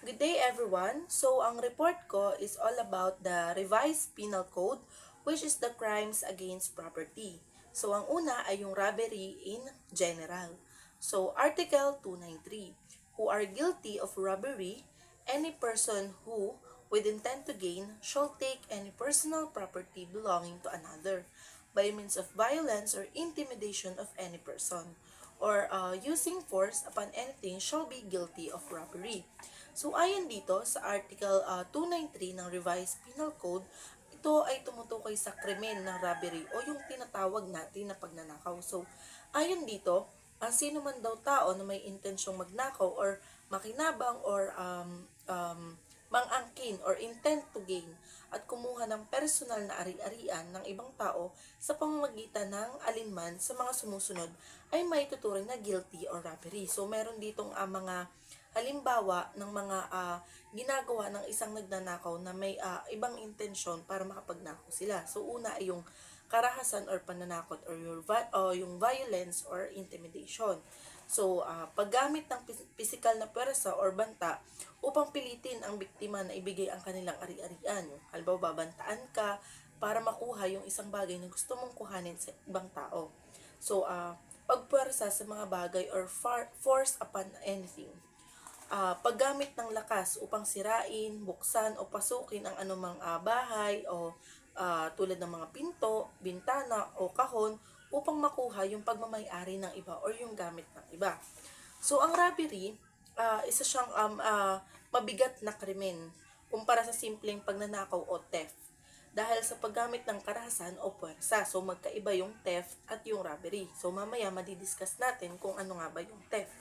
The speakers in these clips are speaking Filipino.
Good day everyone. So ang report ko is all about the revised penal code, which is the crimes against property. So ang una ay yung robbery in general. So Article 293, who are guilty of robbery, any person who with intent to gain shall take any personal property belonging to another by means of violence or intimidation of any person or using force upon anything shall be guilty of robbery. So ayon dito sa Article 293 ng Revised Penal Code, ito ay tumutukoy sa krimen ng robbery o yung tinatawag natin na pagnanakaw. So ayon dito, sino man daw tao na may intensyong magnakaw or makinabang or mangangkin or intent to gain at kumuha ng personal na ari-arian ng ibang tao sa pamamagitan ng alinman sa mga sumusunod ay may tuturing na guilty or robbery. So meron ditong mga halimbawa ng mga ginagawa ng isang nagnanakaw na may ibang intensyon para makapagnakaw sila. So una ay yung karahasan or pananakot or yung violence or intimidation. So, paggamit ng pisikal na pwersa or banta upang pilitin ang biktima na ibigay ang kanilang ari-arian. Halimbawa, babantaan ka para makuha yung isang bagay na gusto mong kuhanin sa ibang tao. So, pagpwersa sa mga bagay or force upon anything. Paggamit ng lakas upang sirain, buksan o pasukin ang anumang bahay o tulad ng mga pinto, bintana o kahon upang makuha yung pagmamay-ari ng iba or yung gamit ng iba. So, ang robbery, isa siyang mabigat na krimen kumpara sa simpleng pagnanakaw o theft. Dahil sa paggamit ng karahasan o puwersa. So, magkaiba yung theft at yung robbery. So, mamaya madidiscuss natin kung ano nga ba yung theft.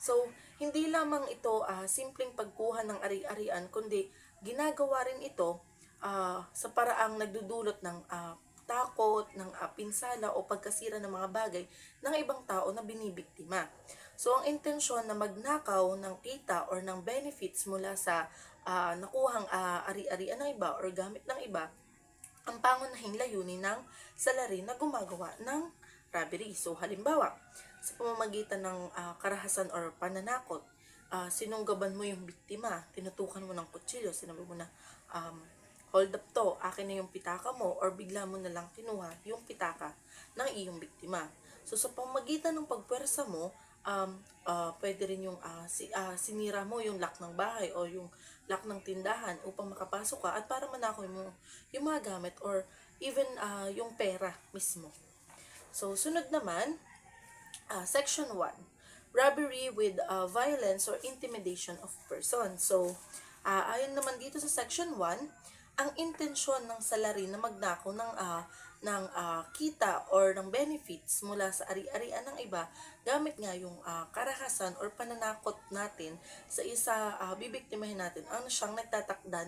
So, hindi lamang ito simpleng pagkuha ng ari-arian, kundi ginagawa rin ito sa paraang nagdudulot ng takot, ng pinsala o pagkasira ng mga bagay ng ibang tao na binibiktima. So, ang intensyon na magnakaw ng kita or ng benefits mula sa nakuhang ari-arian ng iba or gamit ng iba, ang pangunahing layunin ng salarin na gumagawa ng robbery. So, halimbawa, sa pamamagitan ng karahasan or pananakot, sinunggaban mo yung biktima, tinutukan mo ng kutsilyo, sinabi mo na, hold up to, akin na yung pitaka mo, or bigla mo na lang kinuha yung pitaka ng iyong biktima. So, sa pamamagitan ng pagpwersa mo, pwede rin yung sinira mo yung lock ng bahay o yung lock ng tindahan upang makapasok ka at para manakaw mo yung mga gamit or even yung pera mismo. So, sunod naman, Section 1, robbery with violence or intimidation of person. So, ayon naman dito sa Section 1, ang intensyon ng salarin na magnakaw ng kita or ng benefits mula sa ari-arian ng iba gamit nga yung karahasan or pananakot natin sa isa bibiktimahin natin ang siyang nagtatakda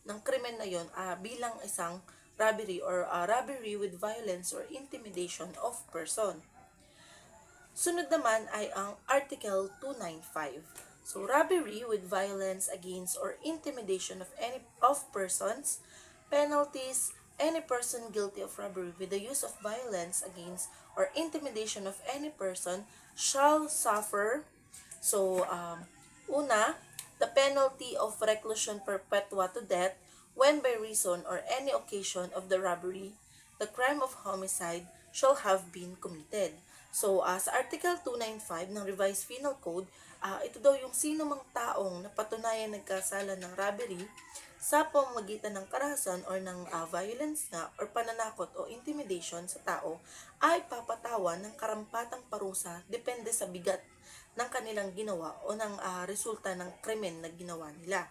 ng krimen na yon bilang isang robbery or robbery with violence or intimidation of person. Sunod naman ay ang Article 295. So, robbery with violence against or intimidation of persons, penalties, any person guilty of robbery with the use of violence against or intimidation of any person shall suffer. So, una, the penalty of reclusion perpetua to death when by reason or any occasion of the robbery, the crime of homicide shall have been committed. So, sa Article 295 ng Revised Penal Code, ito daw yung sino mang taong napatunayan nagkasala ng robbery sa pamamagitan ng karahasan or ng violence nga or pananakot o intimidation sa tao ay papatawan ng karampatang parusa depende sa bigat ng kanilang ginawa o ng resulta ng krimen na ginawa nila.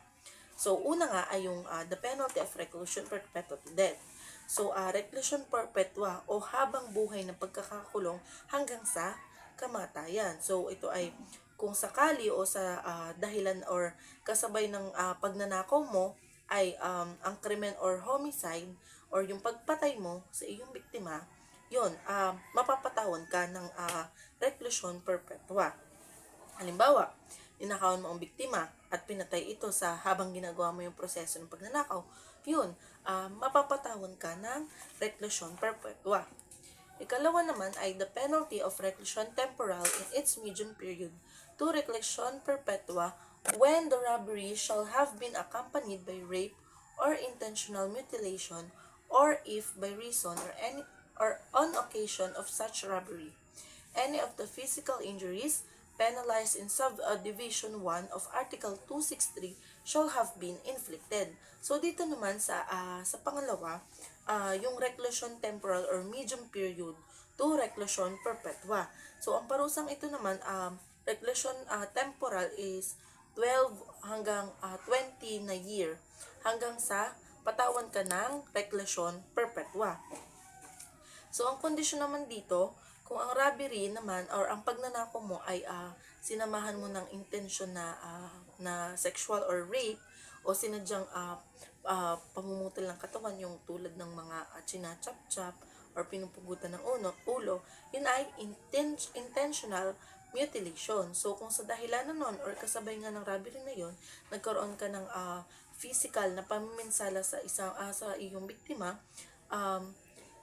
So, una nga ay yung the penalty of reclusion perpetua to death. So, reclusion perpetua o habang buhay ng pagkakakulong hanggang sa kamatayan. So, ito ay kung sakali o sa dahilan or kasabay ng pagnanakaw mo ay ang krimen or homicide or yung pagpatay mo sa iyong biktima, yun, mapapatawan ka ng reclusion perpetua. Halimbawa, ninakawan mo ang biktima at pinatay ito sa habang ginagawa mo yung proseso ng pagnanakaw, yun, mapapatawan ka ng reclusion perpetua. Ikalawa naman ay the penalty of reclusion temporal in its medium period to reclusion perpetua when the robbery shall have been accompanied by rape or intentional mutilation, or if by reason or on occasion of such robbery any of the physical injuries penalized in subdivision 1 of Article 263 shall have been inflicted. So dito naman sa pangalawa, yung reclusion temporal or medium period to reclusion perpetua. So ang parusang ito naman, reclusion temporal is 12 hanggang 20 na year hanggang sa patawan ka ng reclusion perpetua. So, ang kondisyon naman dito, kung ang robbery naman or ang pagnanakaw mo ay sinamahan mo ng intensyon na sexual or rape o sinadyang pamumutal ng katawan, yung tulad ng mga chinachap-chap or pinupugutan ng ulo, yun ay intentional mutilation. So, kung sa dahilan na nun or kasabay nga ng robbery na yun, nagkaroon ka ng physical na pamiminsala sa iyong biktima,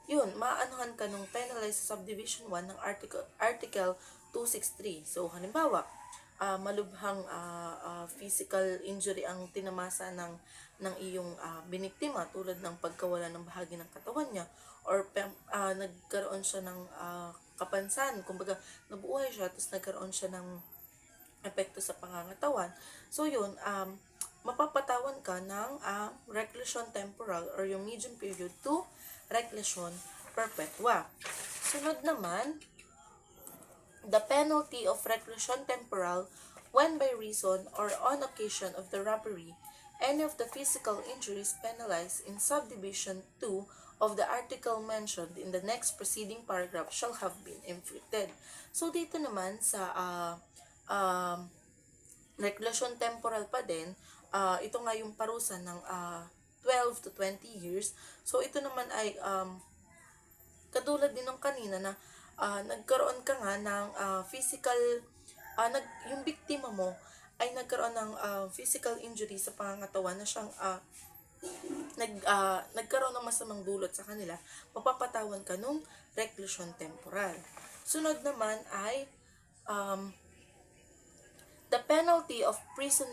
yun, maanuhan ka nung penalized sa subdivision 1 ng Article 263. So, halimbawa, malubhang physical injury ang tinamasa ng iyong biniktima tulad ng pagkawala ng bahagi ng katawan niya or nagkaroon siya ng kapansan, kumbaga nabuhay siya tapos nagkaroon siya ng epekto sa pangangatawan. So, yun, mapapatawan ka ng reclusion temporal or yung medium period to reclusion perpetua. Sunod naman, the penalty of reclusion temporal when by reason or on occasion of the robbery, any of the physical injuries penalized in subdivision 2 of the article mentioned in the next preceding paragraph shall have been inflicted. So, dito naman sa reclusion temporal pa din, ito nga yung parusa ng 12 to 20 years. So, ito naman ay katulad din ng kanina na nagkaroon ka nga ng physical, yung biktima mo ay nagkaroon ng physical injury sa pangangatawan na siyang nagkaroon ng masamang dulot sa kanila, mapapatawan ka nung reclusion temporal. Sunod naman ay the penalty of prison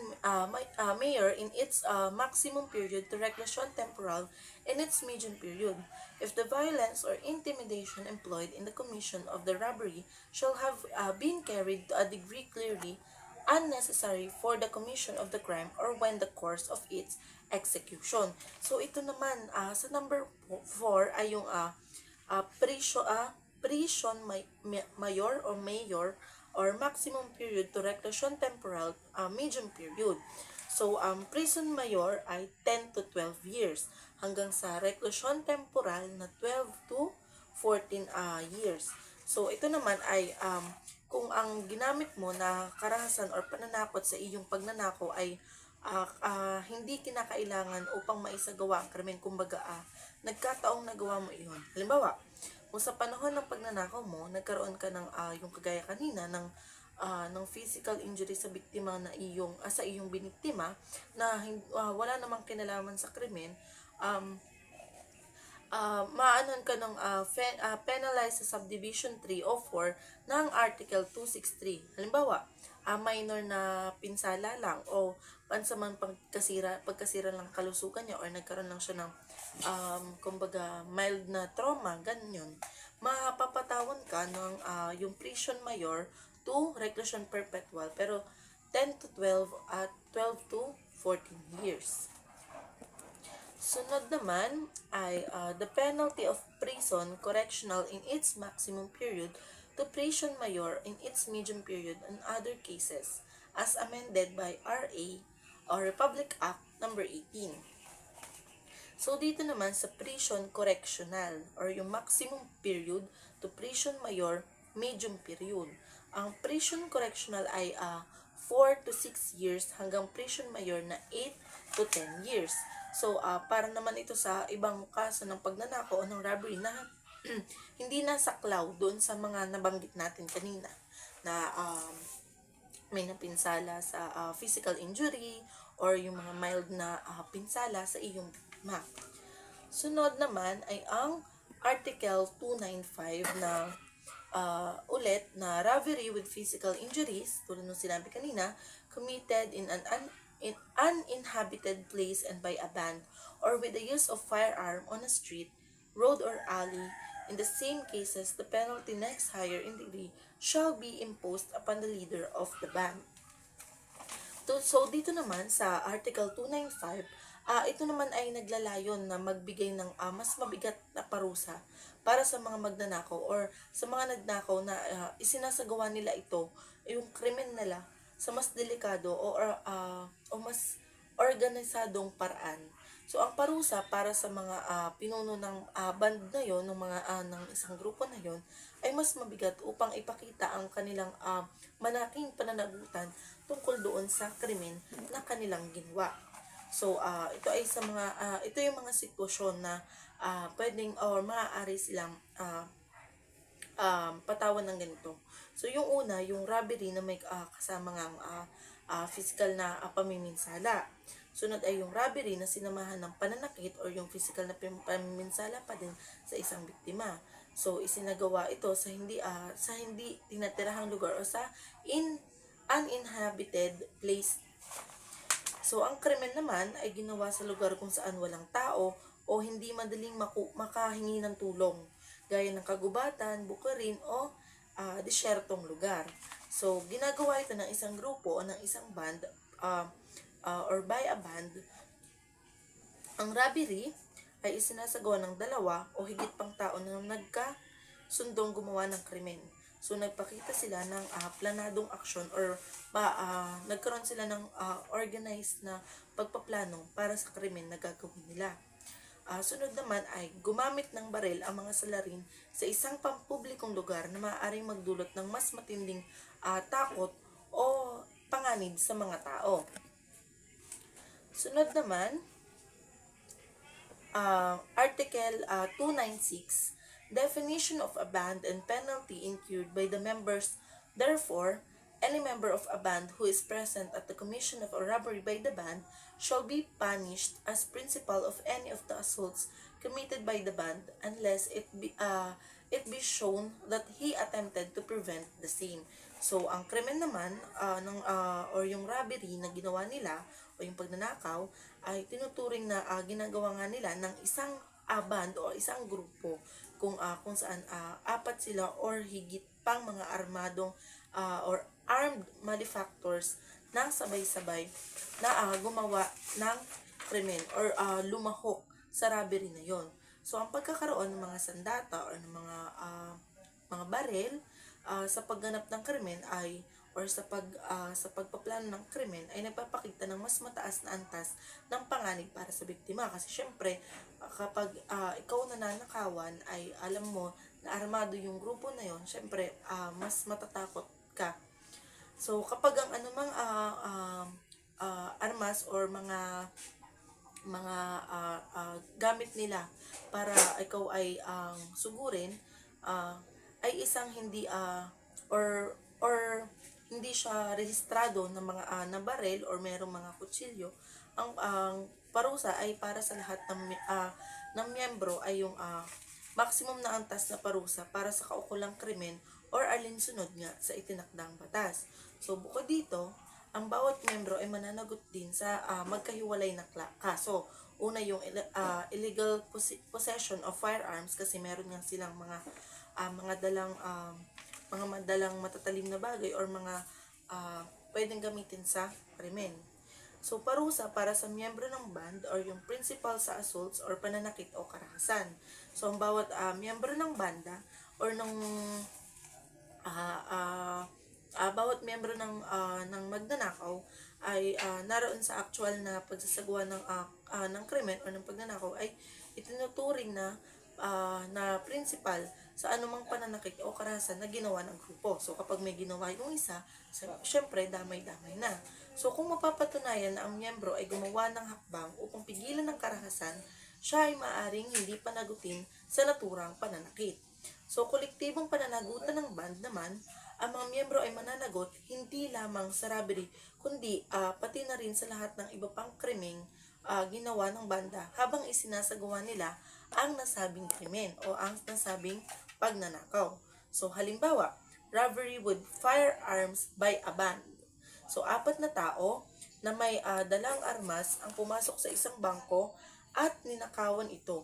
mayor in its maximum period to reclusion temporal in its medium period, if the violence or intimidation employed in the commission of the robbery shall have been carried to a degree clearly unnecessary for the commission of the crime or when the course of its execution. So ito naman sa number 4 ay yung prison mayor or maximum period to reclusion temporal medium period. So, prison mayor ay 10 to 12 years hanggang sa reclusion temporal na 12 to 14 years. So, ito naman ay kung ang ginamit mo na karahasan or pananakot sa iyong pagnanakaw ay hindi kinakailangan upang maisagawa ang krimen, kumbaga nagkataong nagawa mo iyon. Halimbawa, kung sa panahon ng pagnanakaw mo, nagkaroon ka ng yung kagaya kanina ng physical injury sa biktima na sa iyong biniktima na wala namang kinalaman sa krimen, maanon ka ng penalized sa subdivision 3 o 4 ng Article 263. Halimbawa, minor na pinsala lang o pansamang pagkasira lang kalusugan niya or nagkaroon lang siya ng kumbaga mild na trauma, ganyan, mapapatawan ka ng yung prison mayor to reclusion perpetual pero 10 to 12 at 12 to 14 years. Sunod naman ay the penalty of prison correctional in its maximum period to prison mayor in its medium period and other cases as amended by RA or Republic Act number 18. So, dito naman sa prison correctional or yung maximum period to prison mayor, medium period. Ang prison correctional ay 4 to 6 years hanggang prison mayor na 8 to 10 years. So, para naman ito sa ibang kaso ng pagnanakaw o ng robbery na hindi nasaklaw doon sa mga nabanggit natin kanina na may napinsala sa physical injury or yung mga mild na pinsala sa iyong biktima. Sunod naman ay ang Article 295 na ulit na robbery with physical injuries, tulad ng sinabi kanina, committed in an uninhabited place and by a band or with the use of firearm on a street, road or alley. In the same cases, the penalty next higher in degree shall be imposed upon the leader of the band. So, dito naman sa Article 295, ito naman ay naglalayon na magbigay ng mas mabigat na parusa para sa mga magnanakaw or sa mga nagnakaw na isinasagawa nila ito, yung krimen nila, sa mas delikado o mas organisadong paraan. So, ang parusa para sa mga pinuno ng band na yon, ng isang grupo na yon, ay mas mabigat upang ipakita ang kanilang malaking pananagutan tungkol doon sa krimen na kanilang ginawa. So, ito yung mga sitwasyon na pwedeng or maaari silang patawan ng ganito. So, yung una, yung robbery na may kasama ng physical na pamiminsala. Sunod ay yung robbery na sinamahan ng pananakit or yung physical na pamiminsala pa din sa isang biktima. So, isinagawa ito sa hindi tinatirahang lugar o sa uninhabited place. So, ang krimen naman ay ginawa sa lugar kung saan walang tao o hindi madaling makahingi ng tulong, gaya ng kagubatan, bukirin o disyertong lugar. So, ginagawa ito ng isang grupo o ng isang band or by a band. Ang robbery ay isinasagawa ng dalawa o higit pang tao na nagkasundong gumawa ng krimen. So, nagpakita sila ng planadong aksyon or nagkaroon sila ng organized na pagpaplano para sa krimen na gagawin nila. Sunod naman ay gumamit ng baril ang mga salarin sa isang pampublikong lugar na maaaring magdulot ng mas matinding takot o panganib sa mga tao. Sunod naman, Article 296, definition of a band and penalty incurred by the members. Therefore, any member of a band who is present at the commission of a robbery by the band shall be punished as principal of any of the assaults committed by the band unless it be shown that he attempted to prevent the same. So, ang krimen naman or yung robbery na ginawa nila o yung pagnanakaw ay tinuturing na ginagawa nga nila ng isang band o isang grupo kung saan apat sila or higit pang mga armadong or armed malefactors na sabay-sabay na gumawa ng krimen or lumahok sa robbery na yon. So, ang pagkakaroon ng mga sandata or ng mga baril sa pagganap ng krimen ay or sa pagpaplano ng krimen ay nagpapakita ng mas mataas na antas ng panganib para sa biktima. Kasi syempre, kapag ikaw nananakawan ay alam mo na armado yung grupo na yon, syempre mas matatakot ka. So, kapag ang anumang armas or mga gamit nila para ikaw ay sugurin ay isang hindi or hindi siya rehistrado ng mga na baril or merong mga kutsilyo, ang parusa ay para sa lahat ng miyembro ay yung maximum na antas na parusa para sa kaukulang krimen or alinsunod nga sa itinakdang batas. So, bukod dito, ang bawat miyembro ay mananagot din sa magkahiwalay na kaso. Una yung illegal possession of firearms kasi meron nga silang mga madalang matatalim na bagay or mga pwedeng gamitin sa krimen. So, parusa para sa miyembro ng band or yung principal sa assaults or pananakit o karahasan. So, ang bawat miyembro ng banda or bawat miyembro ng magnanakaw ay naroon sa actual na pagsasagawa ng krimen o ng pagnanakaw ay itinuturing na principal sa anumang pananakit o karahasan na ginawa ng grupo. So, kapag may ginawa yung isa, syempre, damay-damay na. So, kung mapapatunayan na ang miyembro ay gumawa ng hakbang upang pigilan ng karahasan, siya ay maaaring hindi panagutin sa naturang pananakit. So, kolektibong pananagutan ng band naman, ang mga miyembro ay mananagot hindi lamang sa robbery, kundi pati na rin sa lahat ng iba pang krimeng ginawa ng banda habang isinasagawa nila ang nasabing krimen o ang nasabing pagnanakaw. So halimbawa, robbery with firearms by a band. So 4 na tao na may dalang armas ang pumasok sa isang bangko at ninakawan ito.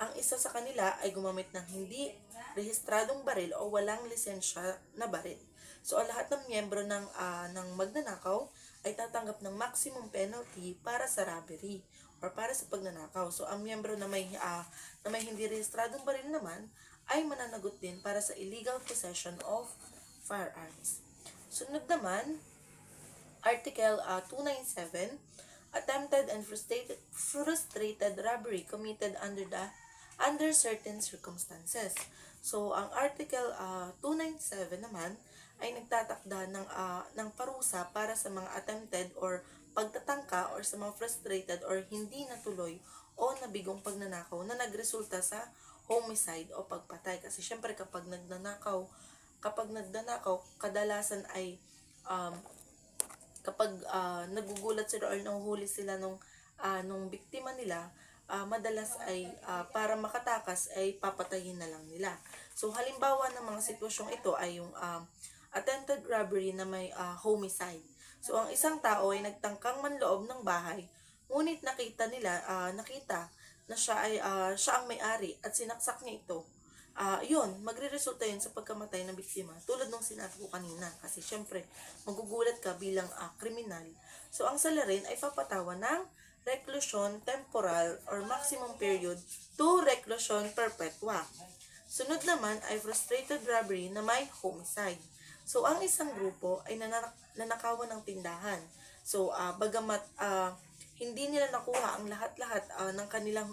Ang isa sa kanila ay gumamit ng hindi rehistradong baril o walang lisensya na baril. So ang lahat ng miyembro ng magnanakaw ay tatanggap ng maximum penalty para sa robbery or para sa pagnanakaw. So ang miyembro na may hindi rehistradong baril naman ay mananagot din para sa illegal possession of firearms. Sunod naman, Article 297, attempted and frustrated robbery committed under certain circumstances. So, ang Article 297 naman ay nagtatakda ng parusa para sa mga attempted or pagtatangka or sa mga frustrated or hindi natuloy o nabigong pagnanakaw na nagresulta sa homicide o pagpatay. Kasi syempre kapag nagnanakaw, kadalasan ay kapag nagugulat sila or nahuhuli sila nung biktima nila, madalas ay para makatakas ay papatayin na lang nila. So halimbawa ng mga sitwasyong ito ay yung attempted robbery na may homicide. So ang isang tao ay nagtangkang manloob ng bahay, ngunit nakita na siya ang may-ari at sinaksak niya ito. Yun, magre-resulta yun sa pagkamatay ng biktima. Tulad nung sinabi ko kanina. Kasi syempre, magugulat ka bilang kriminal. So, ang salarin ay papatawan ng reclusion temporal or maximum period to reclusion perpetua. Sunod naman ay frustrated robbery na may homicide. So, ang isang grupo ay nanakawan ng tindahan. So, bagamat hindi nila nakuha ang lahat-lahat ng kanilang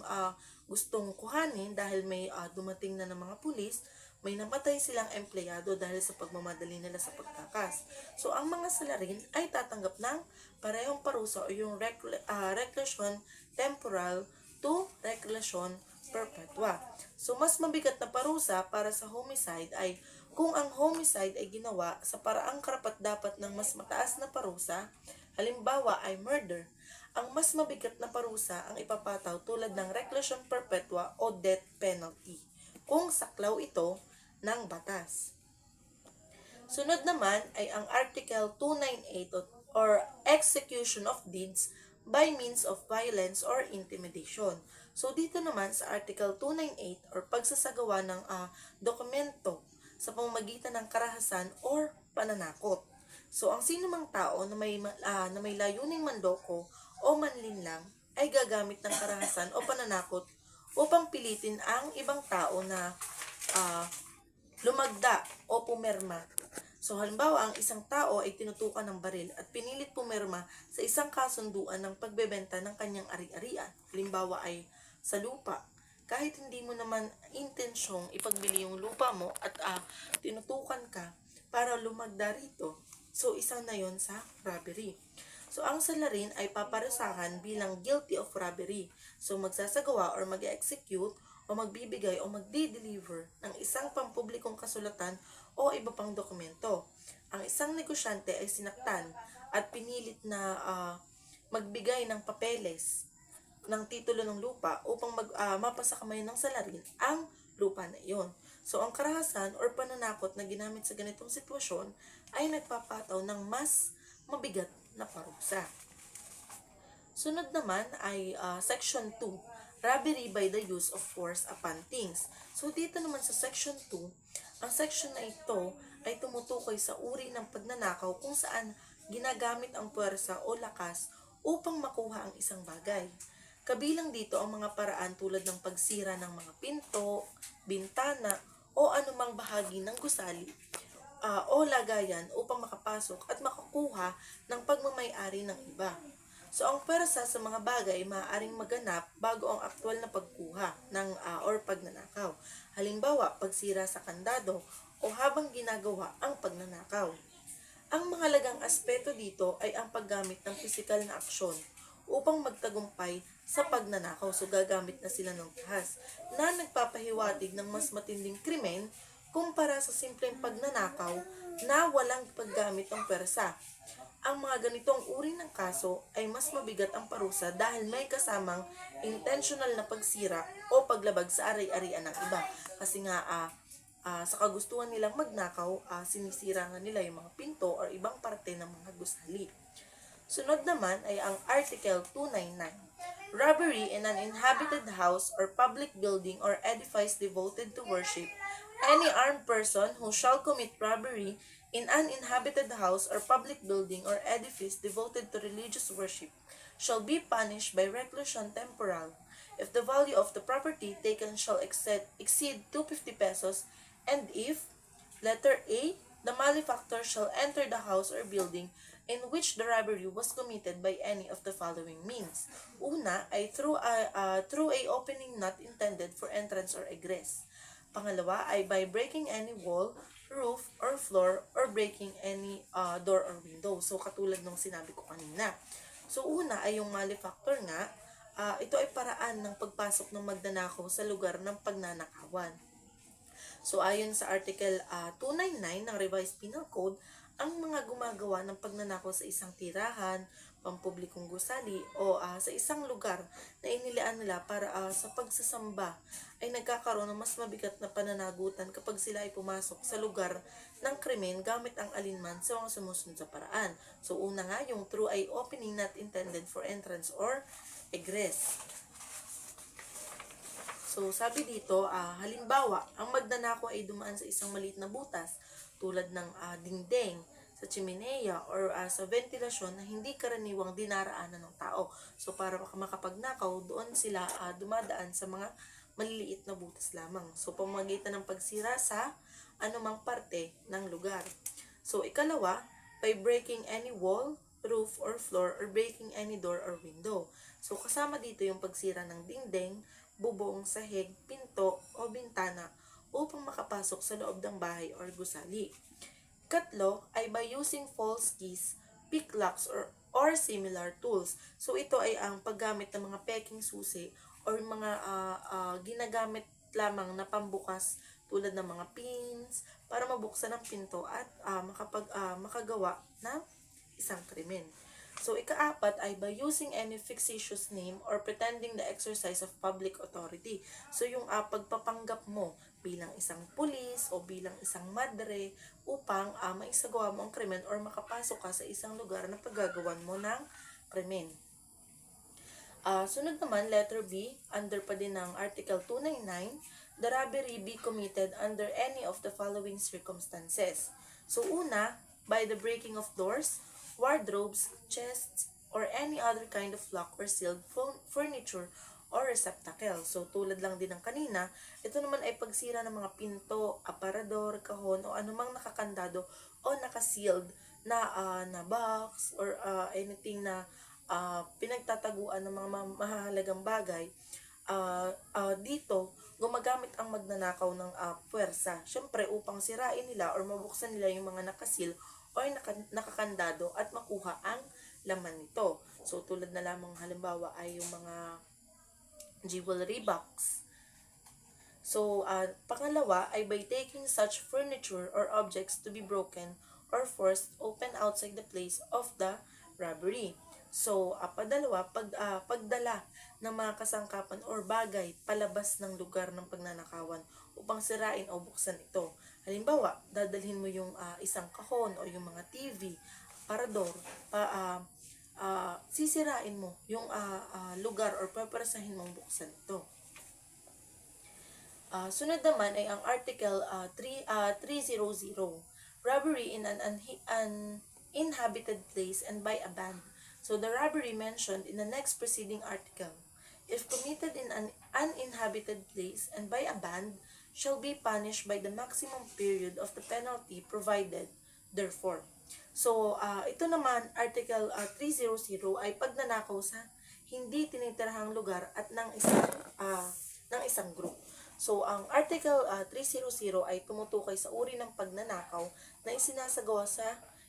gustong kuhanin dahil may dumating na ng mga pulis, may namatay silang empleyado dahil sa pagmamadali nila sa pagtakas. So, ang mga salarin ay tatanggap ng parehong parusa o yung reclusion temporal to reclusion perpetua. So, mas mabigat na parusa para sa homicide ay kung ang homicide ay ginawa sa paraang karapat-dapat ng mas mataas na parusa, halimbawa ay murder. Ang mas mabigat na parusa ang ipapataw tulad ng reclusion perpetua o death penalty kung saklaw ito ng batas. Sunod naman ay ang Article 298 or execution of deeds by means of violence or intimidation. So dito naman sa Article 298 or pagsasagawa ng dokumento sa pamamagitan ng karahasan or pananakot. So ang sinumang tao na may layuning manloko o manlinlang ay gagamit ng karahasan o pananakot upang pilitin ang ibang tao na lumagda o pumirma. So halimbawa, ang isang tao ay tinutukan ng baril at pinilit pumirma sa isang kasunduan ng pagbebenta ng kanyang ari-arian. Halimbawa ay sa lupa. Kahit hindi mo naman intensyong ipagbili yung lupa mo at tinutukan ka para lumagda rito, so isa na yon sa robbery. So, ang salarin ay paparusahan bilang guilty of robbery. So, magsasagawa or mag-execute o magbibigay o magdi-deliver ng isang pampublikong kasulatan o iba pang dokumento. Ang isang negosyante ay sinaktan at pinilit na magbigay ng papeles ng titulo ng lupa upang mapasakamay ng salarin ang lupa na iyon. So, ang karahasan or pananakot na ginamit sa ganitong sitwasyon ay nagpapataw ng mas mabigat na parusa. Sunod naman ay Section 2, robbery by the use of force upon things. So dito naman sa Section 2, ang section na ito ay tumutukoy sa uri ng pagnanakaw kung saan ginagamit ang puwersa o lakas upang makuha ang isang bagay. Kabilang dito ang mga paraan tulad ng pagsira ng mga pinto, bintana, o anumang bahagi ng gusali o lagayan upang makapasok at makakuha ng pagmamay-ari ng iba. So, ang pwersa sa mga bagay maaaring maganap bago ang aktwal na pagkuha or pagnanakaw. Halimbawa, pagsira sa kandado o habang ginagawa ang pagnanakaw. Ang mahalagang aspeto dito ay ang paggamit ng pisikal na aksyon upang magtagumpay sa pagnanakaw. So, gagamit na sila ng tahas na nagpapahiwatig ng mas matinding krimen kumpara sa simpleng pagnanakaw na walang paggamit ng pwersa. Ang mga ganitong uri ng kaso ay mas mabigat ang parusa dahil may kasamang intentional na pagsira o paglabag sa ari-arian ng iba. Kasi nga, sa kagustuhan nilang magnakaw, sinisira nga nila yung mga pinto or ibang parte ng mga gusali. Sunod naman ay ang Article 299. Robbery in an inhabited house or public building or edifice devoted to worship. Any armed person who shall commit robbery in an inhabited house or public building or edifice devoted to religious worship shall be punished by reclusion temporal if the value of the property taken shall exceed 250 pesos and if, letter A, the malefactor shall enter the house or building in which the robbery was committed by any of the following means. Una ay through a opening not intended for entrance or egress. Pangalawa ay by breaking any wall, roof, or floor, or breaking any door or window. So, katulad ng sinabi ko kanina. So, una ay yung malefactor nga, ito ay paraan ng pagpasok ng magnanakaw sa lugar ng pagnanakawan. So, ayon sa Article 299 ng Revised Penal Code, ang mga gumagawa ng pagnanakaw sa isang tirahan, pampublikong gusali, o sa isang lugar na inilian nila para sa pagsasamba ay nagkakaroon ng mas mabigat na pananagutan kapag sila ay pumasok sa lugar ng krimen gamit ang alinman sa mga sumusunod sa paraan. So, una nga, yung through ay opening not intended for entrance or egress. So, sabi dito, halimbawa, ang magnanakaw ay dumaan sa isang maliit na butas tulad ng dingding, sa chimenea, or sa ventilasyon na hindi karaniwang dinaraanan ng tao. So, para makapagnakaw, doon sila dumadaan sa mga maliliit na butas lamang. So, pamamagitan ng pagsira sa anumang parte ng lugar. So, ikalawa, by breaking any wall, roof, or floor, or breaking any door or window. So, kasama dito yung pagsira ng dingding, bubong, sahig, pinto, o bintana upang makapasok sa loob ng bahay or gusali. Katlo ay by using false keys, picklocks, or similar tools. So, ito ay ang paggamit ng mga peking susi or mga ginagamit lamang na pambukas tulad ng mga pins para mabuksan ang pinto at makagawa ng isang krimen. So, ikaapat ay by using any fictitious name or pretending the exercise of public authority. So, yung pagpapanggap mo bilang isang pulis o bilang isang madre upang maisagawa mo ang krimen or makapasok ka sa isang lugar na paggagawan mo ng krimen. Sunod naman, letter B, under pa din ng Article 299, the robbery be committed under any of the following circumstances. So, una, by the breaking of doors, wardrobes, chests, or any other kind of locked or sealed furniture or receptacle. So, tulad lang din ng kanina, ito naman ay pagsira ng mga pinto, aparador, kahon, o anumang nakakandado o nakasealed na box or anything na pinagtataguan ng mga mahalagang bagay. Dito, gumagamit ang magnanakaw ng puwersa. Siyempre, upang sirain nila or mabuksan nila yung mga nakasil o nakakandado at makuha ang laman nito. So, tulad na lamang halimbawa ay yung mga jewelry box. So, pangalawa ay by taking such furniture or objects to be broken or forced open outside the place of the robbery. So, pagdala ng mga kasangkapan or bagay palabas ng lugar ng pagnanakawan upang sirain o buksan ito. Halimbawa, dadalhin mo yung isang kahon o yung mga TV, aparador, sisirain mo yung lugar or papasahin mong buksan ito. Sunod naman ay ang Article 300, robbery in an inhabited place and by a band. So, the robbery mentioned in the next preceding article, if committed in an uninhabited place and by a band, shall be punished by the maximum period of the penalty provided therefore. So, ito naman, Article 300 ay pagnanakaw sa hindi tinitirhang lugar at ng isang group. So, ang Article 300 ay tumutukoy sa uri ng pagnanakaw na isinasagawa sa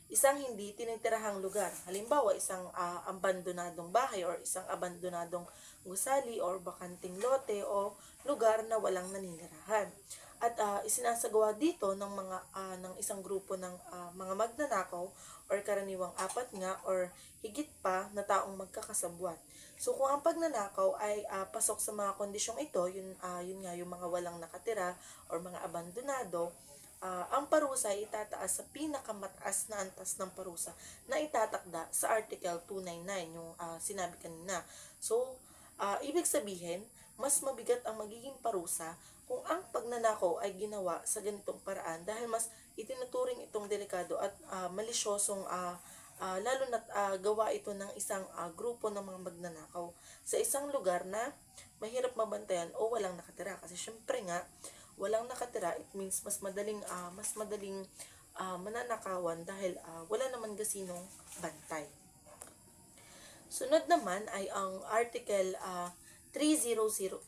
isang hindi tinitirahang lugar. Halimbawa, isang abandonadong bahay or isang abandonadong gusali or bakanting lote o lugar na walang naninirahan. at isinasagawa dito ng ng isang grupo ng mga magnanakaw or karaniwang apat nga or higit pa na taong magkakasabwat. So kung ang pagnanakaw ay pasok sa mga kondisyong ito, yun nga yung mga walang nakatira or mga abandonado, ang parusa ay itataas sa pinakamataas na antas ng parusa na itatakda sa Article 299, yung sinabi kanina. So, ibig sabihin, mas mabigat ang magiging parusa kung ang pagnanakaw ay ginawa sa ganitong paraan dahil mas itinuturing itong delikado at malisyosong lalo na't gawa ito ng isang grupo ng mga magnanakaw sa isang lugar na mahirap mabantayan o walang nakatira. Kasi syempre nga, walang nakatira, it means mas madaling mananakawan dahil wala naman gasinong bantay. Sunod naman ay ang Article 301.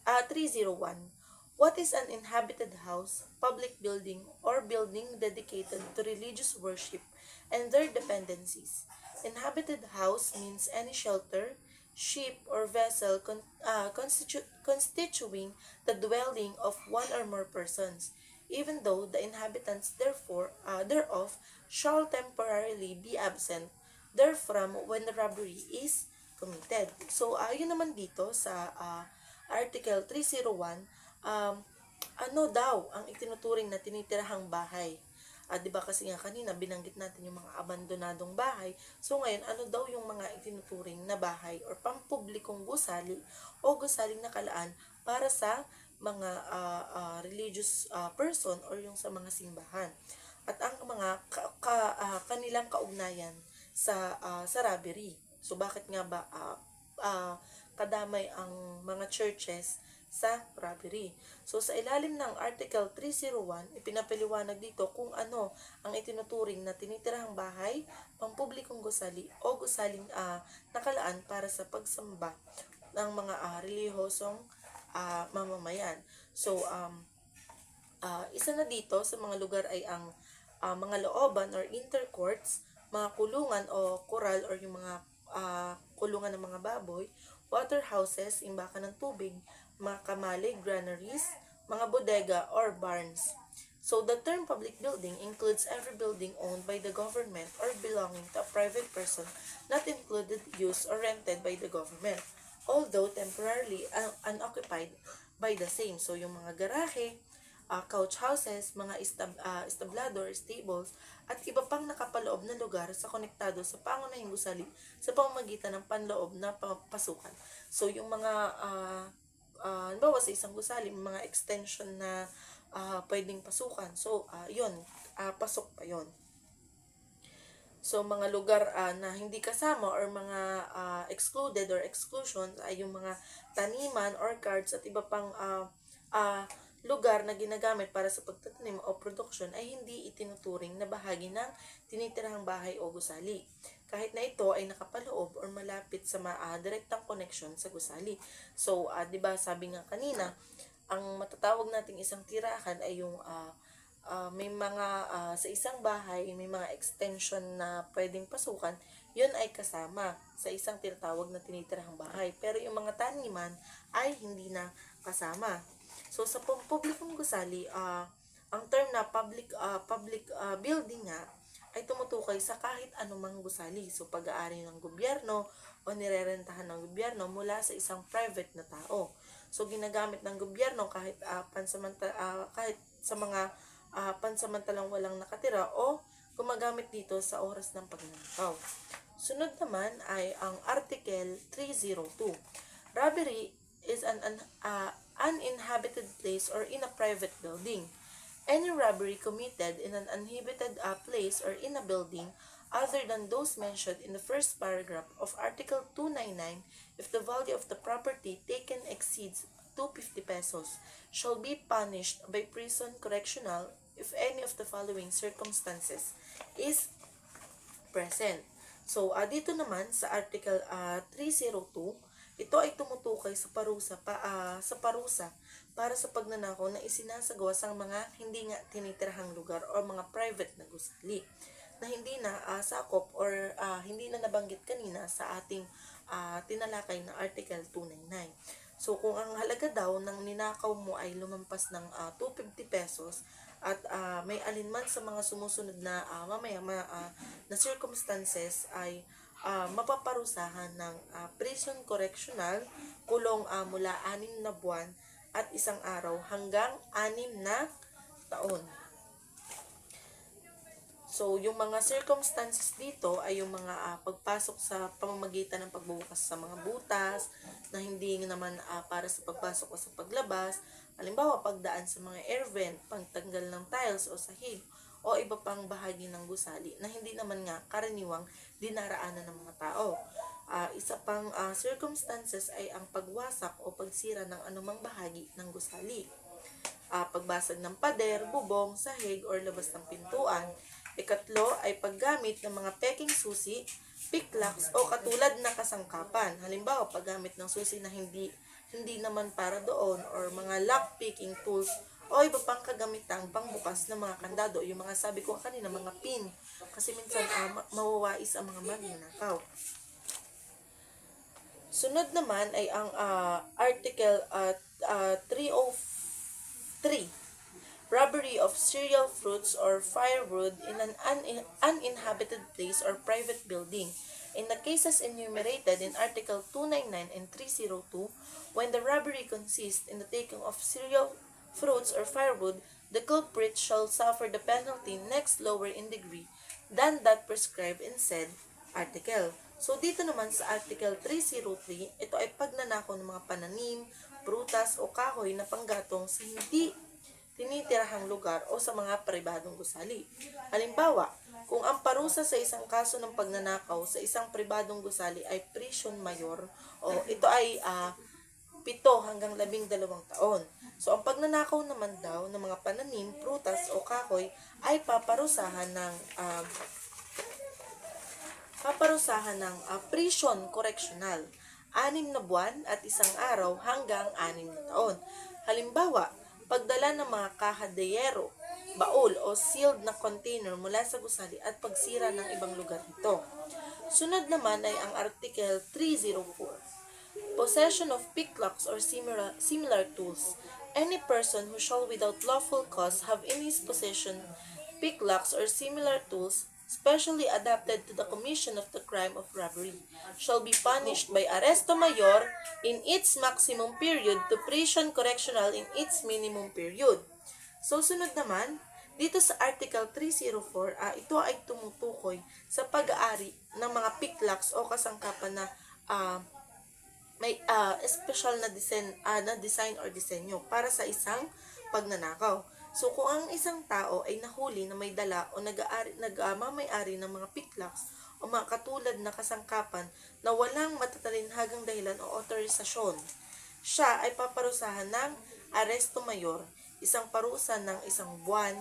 What is an inhabited house, public building, or building dedicated to religious worship and their dependencies? Inhabited house means any shelter, ship, or vessel constituting the dwelling of one or more persons, even though the inhabitants thereof shall temporarily be absent therefrom when the robbery is committed. So, yun naman dito sa Article 301, ano daw ang itinuturing na tinitirahang bahay? 'Di ba kasi nga kanina binanggit natin yung mga abandonadong bahay. So ngayon, ano daw yung mga itinuturing na bahay or pampublikong gusali o gusaling nakalaan para sa mga religious person or yung sa mga simbahan. At ang mga kanilang kaugnayan sa robbery. So bakit nga ba kadamay ang mga churches sa robbery? So sa ilalim ng Article 301, ipinapaliwanag dito kung ano ang itinuturing na tinitirahang bahay, pampublikong gusali o gusaling nakalaan para sa pagsamba ng mga relihiyosong mamamayan. So isa na dito sa mga lugar ay ang mga looban or intercourts, mga kulungan o koral or yung mga kulungan ng mga baboy, water houses, imbakan ng tubig, mga kamalig, granaries, mga bodega or barns. So the term public building includes every building owned by the government or belonging to a private person, not included used or rented by the government, although temporarily unoccupied by the same. So yung mga garahe, couch houses, mga establado or stables, at iba pang nakapaloob na lugar sa konektado sa pangunahing gusali sa pamamagitan ng panloob na pasukan. So yung mga halimbawa sa isang gusali, mga extension na pwedeng pasukan. So, yun, pasok pa yun. So, mga lugar na hindi kasama or mga excluded or exclusions ay yung mga taniman, orchards, at iba pang lugar na ginagamit para sa pagtatanim o production ay hindi itinuturing na bahagi ng tinitirahang bahay o gusali, kahit na ito ay nakapaloob or malapit sa direktang connection sa gusali. So, 'di ba sabi nga kanina, ang matatawag nating isang tirahan ay yung may mga sa isang bahay, may mga extension na pwedeng pasukan, yun ay kasama sa isang tinatawag na tinitirahang bahay. Pero yung mga taniman ay hindi na kasama. So, sa publikong gusali, ang term na public building nga ay tumutukoy sa kahit anumang gusali. So, pag-aari ng gobyerno o nirerentahan ng gobyerno mula sa isang private na tao. So, ginagamit ng gobyerno kahit kahit sa mga pansamantalang walang nakatira o gumagamit dito sa oras ng pagnanakaw. Sunod naman ay ang Article 302. Robbery is an uninhabited place or in a private building. Any robbery committed in an uninhabited place or in a building other than those mentioned in the first paragraph of Article 299, if the value of the property taken exceeds 250 pesos, shall be punished by prison correctional if any of the following circumstances is present. So, dito naman sa Article 302, ito ay tumutukoy sa parusa para sa pagnanakaw na isinasagawa sa mga hindi nga tinitirahang lugar o mga private na gusali na hindi na sakop or hindi na nabanggit kanina sa ating tinalakay na Article 299. So, kung ang halaga daw ng ninakaw mo ay lumampas ng 250 pesos at may alinman sa mga sumusunod na na circumstances ay mapaparusahan ng prison correctional, kulong mula 6 na buwan at 1 araw hanggang 6 na taon. So, yung mga circumstances dito ay yung mga pagpasok sa pamamagitan ng pagbubukas sa mga butas na hindi naman para sa pagpasok o sa paglabas. Halimbawa, pagdaan sa mga air vent, pagtanggal ng tiles o sahig, o iba pang bahagi ng gusali na hindi naman nga karaniwang dinaraanan ng mga tao. Isa pang circumstances ay ang pagwasak o pagsira ng anumang bahagi ng gusali. Pagbasag ng pader, bubong, sahig, or labas ng pintuan. Ikatlo ay paggamit ng mga peking susi, picklocks o katulad na kasangkapan. Halimbawa, paggamit ng susi na hindi naman para doon or mga lock picking tools o iba pang kagamitang pangbukas ng mga kandado. Yung mga sabi ko kanina, mga pin. Kasi minsan mawawais ang mga magnanakaw. Sunod naman ay ang Article 303. Robbery of cereal fruits or firewood in an uninhabited place or private building. In the cases enumerated in Article 299 and 302, when the robbery consists in the taking of cereal fruits or firewood, the culprit shall suffer the penalty next lower in degree than that prescribed in said article. So, dito naman sa Article 303, ito ay pagnanakaw ng mga pananim, prutas o kahoy na panggatong sa hindi tinitirahang lugar o sa mga pribadong gusali. Halimbawa, kung ang parusa sa isang kaso ng pagnanakaw sa isang pribadong gusali ay prison mayor o ito ay 7 hanggang 12 taon. So, ang pagnanakaw naman daw ng mga pananim, prutas o kahoy ay paparusahan ng prison correctional, 6 na buwan at 1 araw hanggang 6 na taon. Halimbawa, pagdala ng mga kaha de yero, baul o sealed na container mula sa gusali at pagsira ng ibang lugar nito. Sunod naman ay ang Article 304. Possession of picklocks or similar tools. Any person who shall without lawful cause have in his possession picklocks or similar tools specially adapted to the commission of the crime of robbery shall be punished by arresto mayor in its maximum period to prison correctional in its minimum period. So, sunod naman, dito sa Article 304, ito ay tumutukoy sa pag-aari ng mga picklocks o kasangkapan na may special na design or disenyo para sa isang pagnanakaw. So, kung ang isang tao ay nahuli na may dala o nagmamay-ari ng mga picklocks o mga katulad na kasangkapan na walang matatalinhagang dahilan o otorisasyon, siya ay paparusahan ng aresto mayor, isang parusa ng 1 buwan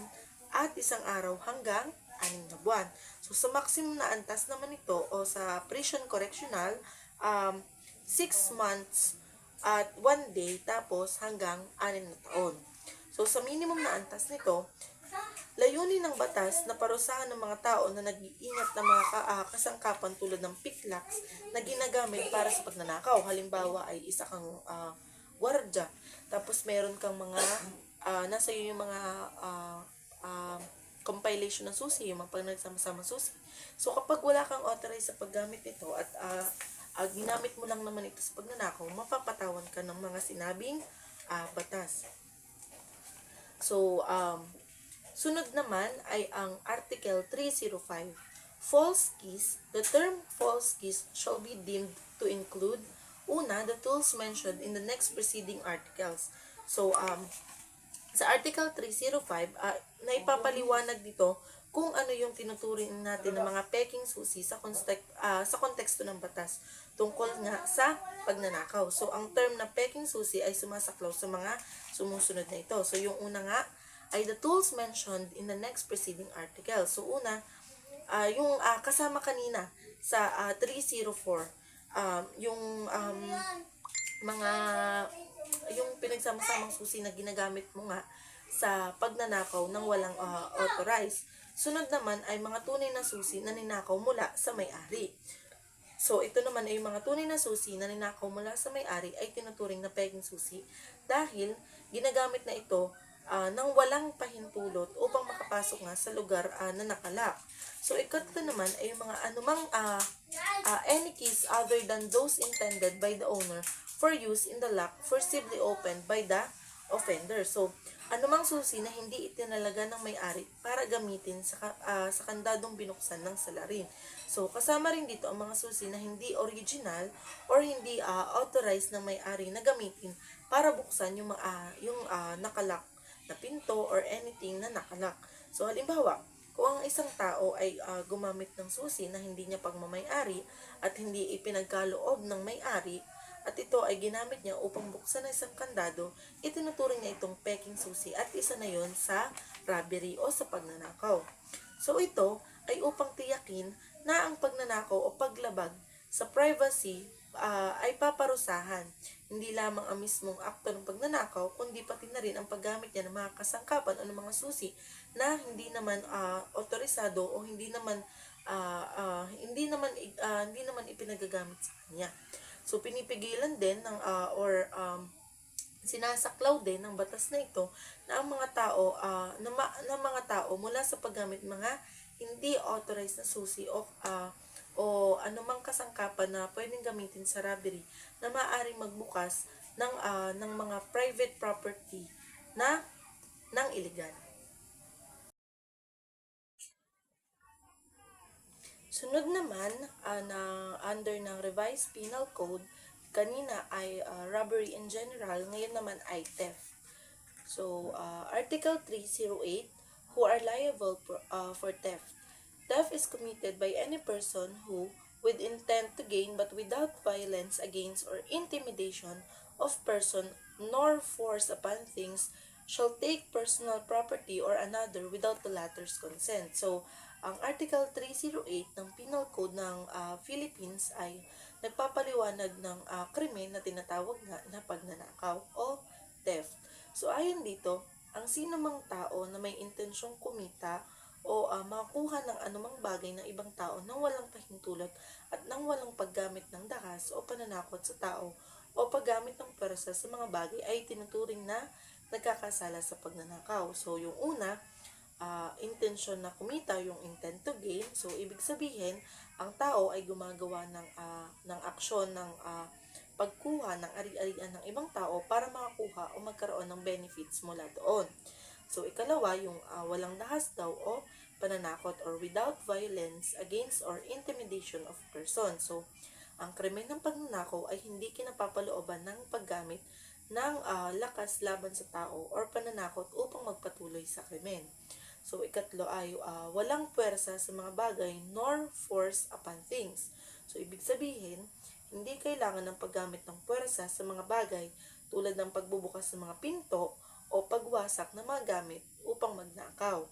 at 1 araw hanggang 6 na buwan. So, sa maximum na antas naman ito o sa prison correctional, 6 months at 1 day tapos hanggang 6 na taon. So, sa minimum na antas nito, layunin ng batas na parusahan ng mga tao na nag-iingat ng mga kasangkapan tulad ng picklocks na ginagamit para sa pagnanakaw. Halimbawa ay isa kang gwardya, tapos meron kang mga, nasa iyo yung mga compilation ng susi, yung mga panagsama-sama susi. So, kapag wala kang authorized sa paggamit nito at ginamit mo lang naman ito sa pagnanakaw, mapapatawan ka ng mga sinabing batas. So, sunod naman ay ang Article 305. False keys. The term false keys shall be deemed to include, una, the tools mentioned in the next preceding articles. So, sa Article 305, naipapaliwanag dito kung ano yung tinuturing natin ng mga peking susi sa konteksto ng batas tungkol nga sa pagnanakaw. So, ang term na peking susi ay sumasaklaw sa mga sumusunod na ito. So, yung una nga ay the tools mentioned in the next preceding article. So, una, yung kasama kanina sa 304, yung yung pinagsama-samang susi na ginagamit mo nga sa pagnanakaw ng walang authorized. Sunod naman ay mga tunay na susi na ninakaw mula sa may-ari. So, ito naman ay yung mga tunay na susi na ninakaw mula sa may-ari ay tinuturing na peking susi dahil ginagamit na ito nang walang pahintulot upang makapasok nga sa lugar na nakalak. So, ikatlo naman ay yung mga anumang any keys other than those intended by the owner for use in the lock forcibly opened by the offender. So, anumang susi na hindi itinalaga ng may-ari para gamitin sa kandadong binuksan ng salarin. So, kasama rin dito ang mga susi na hindi original or hindi authorized ng may-ari na gamitin para buksan yung nakalak na pinto or anything na nakalak. So, halimbawa, kung ang isang tao ay gumamit ng susi na hindi niya pagmamay-ari at hindi ipinagkaloob ng may-ari, at ito ay ginamit niya upang buksan ang isang kandado, itinuturing niya itong peking susi at isa na yon sa robbery o sa pagnanakaw. So ito ay upang tiyakin na ang pagnanakaw o paglabag sa privacy ay paparusahan. Hindi lamang ang mismong akto ng pagnanakaw, kundi pati na rin ang paggamit niya ng mga kasangkapan o ng mga susi na hindi naman otorisado o hindi naman ipinagagamit sa kanya. So pinipigilan din sinasaklaw din ng batas na ito na ang mga tao mga tao mula sa paggamit mga hindi authorized na susi o anumang kasangkapan na pwedeng gamitin sa robbery na maaaring magbukas ng mga private property ng illegal. Sunod naman under ng Revised Penal Code, kanina ay robbery in general, ngayon naman ay theft. So, Article 308, who are liable for theft. Theft is committed by any person who, with intent to gain but without violence against or intimidation of person nor force upon things, shall take personal property or another without the latter's consent. So, ang Article 308 ng Penal Code ng Philippines ay nagpapaliwanag ng krimen na tinatawag nga na pagnanakaw o theft. So, ayon dito, ang sinumang tao na may intensyong kumita o makakuha ng anumang bagay ng ibang tao nang walang pahintulot at nang walang paggamit ng dahas o pananakot sa tao o paggamit ng pwersa sa mga bagay ay tinuturing na nagkakasala sa pagnanakaw. So, yung una, intensyon na kumita, yung intent to gain. So, ibig sabihin, ang tao ay gumagawa ng aksyon ng pagkuha ng ari-arian ng ibang tao para makakuha o magkaroon ng benefits mula doon. So, ikalawa, yung walang dahas daw o pananakot or without violence against or intimidation of person. So, ang krimen ng pagnanakaw ay hindi kinapapalooban ng paggamit ng lakas laban sa tao or pananakot upang magpatuloy sa krimen. So, ikatlo ay walang puwersa sa mga bagay nor force upon things. So, ibig sabihin, hindi kailangan ng paggamit ng puwersa sa mga bagay tulad ng pagbubukas ng mga pinto o pagwasak ng mga gamit upang magnakaw.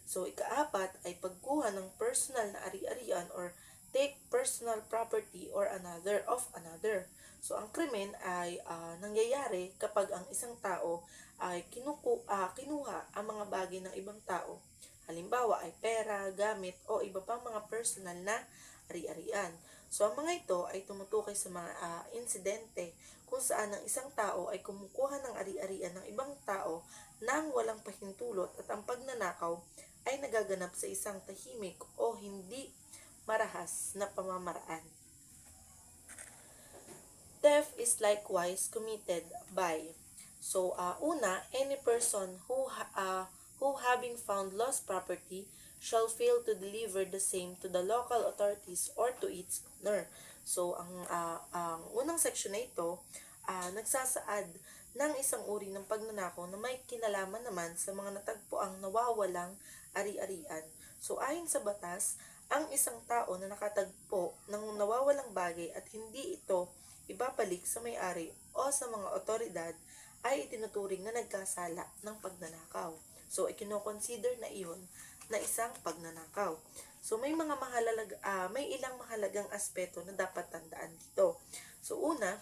So, ikaapat ay pagkuha ng personal na ari-arian or take personal property or another of another. So, ang krimen ay nangyayari kapag ang isang tao ay kinuha ang mga bagay ng ibang tao. Halimbawa ay pera, gamit, o iba pang mga personal na ari-arian. So, ang mga ito ay tumutukoy sa mga insidente kung saan ang isang tao ay kumukuha ng ari-arian ng ibang tao nang walang pahintulot at ang pagnanakaw ay nagaganap sa isang tahimik o hindi marahas na pamamaraan. Theft is likewise committed by, so una, any person who having found lost property shall fail to deliver the same to the local authorities or to its owner. So ang unang section na ito nagsasaad ng isang uri ng pagnanakaw na may kinalaman naman sa mga natagpuang nawawalang ari-arian. So ayon sa batas, ang isang tao na nakatagpo ng nawawalang bagay at hindi ito ibabalik sa may-ari o sa mga otoridad ay itinuturing na nagkasala ng pagnanakaw. So, ikinoconsider na iyon na isang pagnanakaw. So, may ilang mahalagang aspeto na dapat tandaan dito. So, una,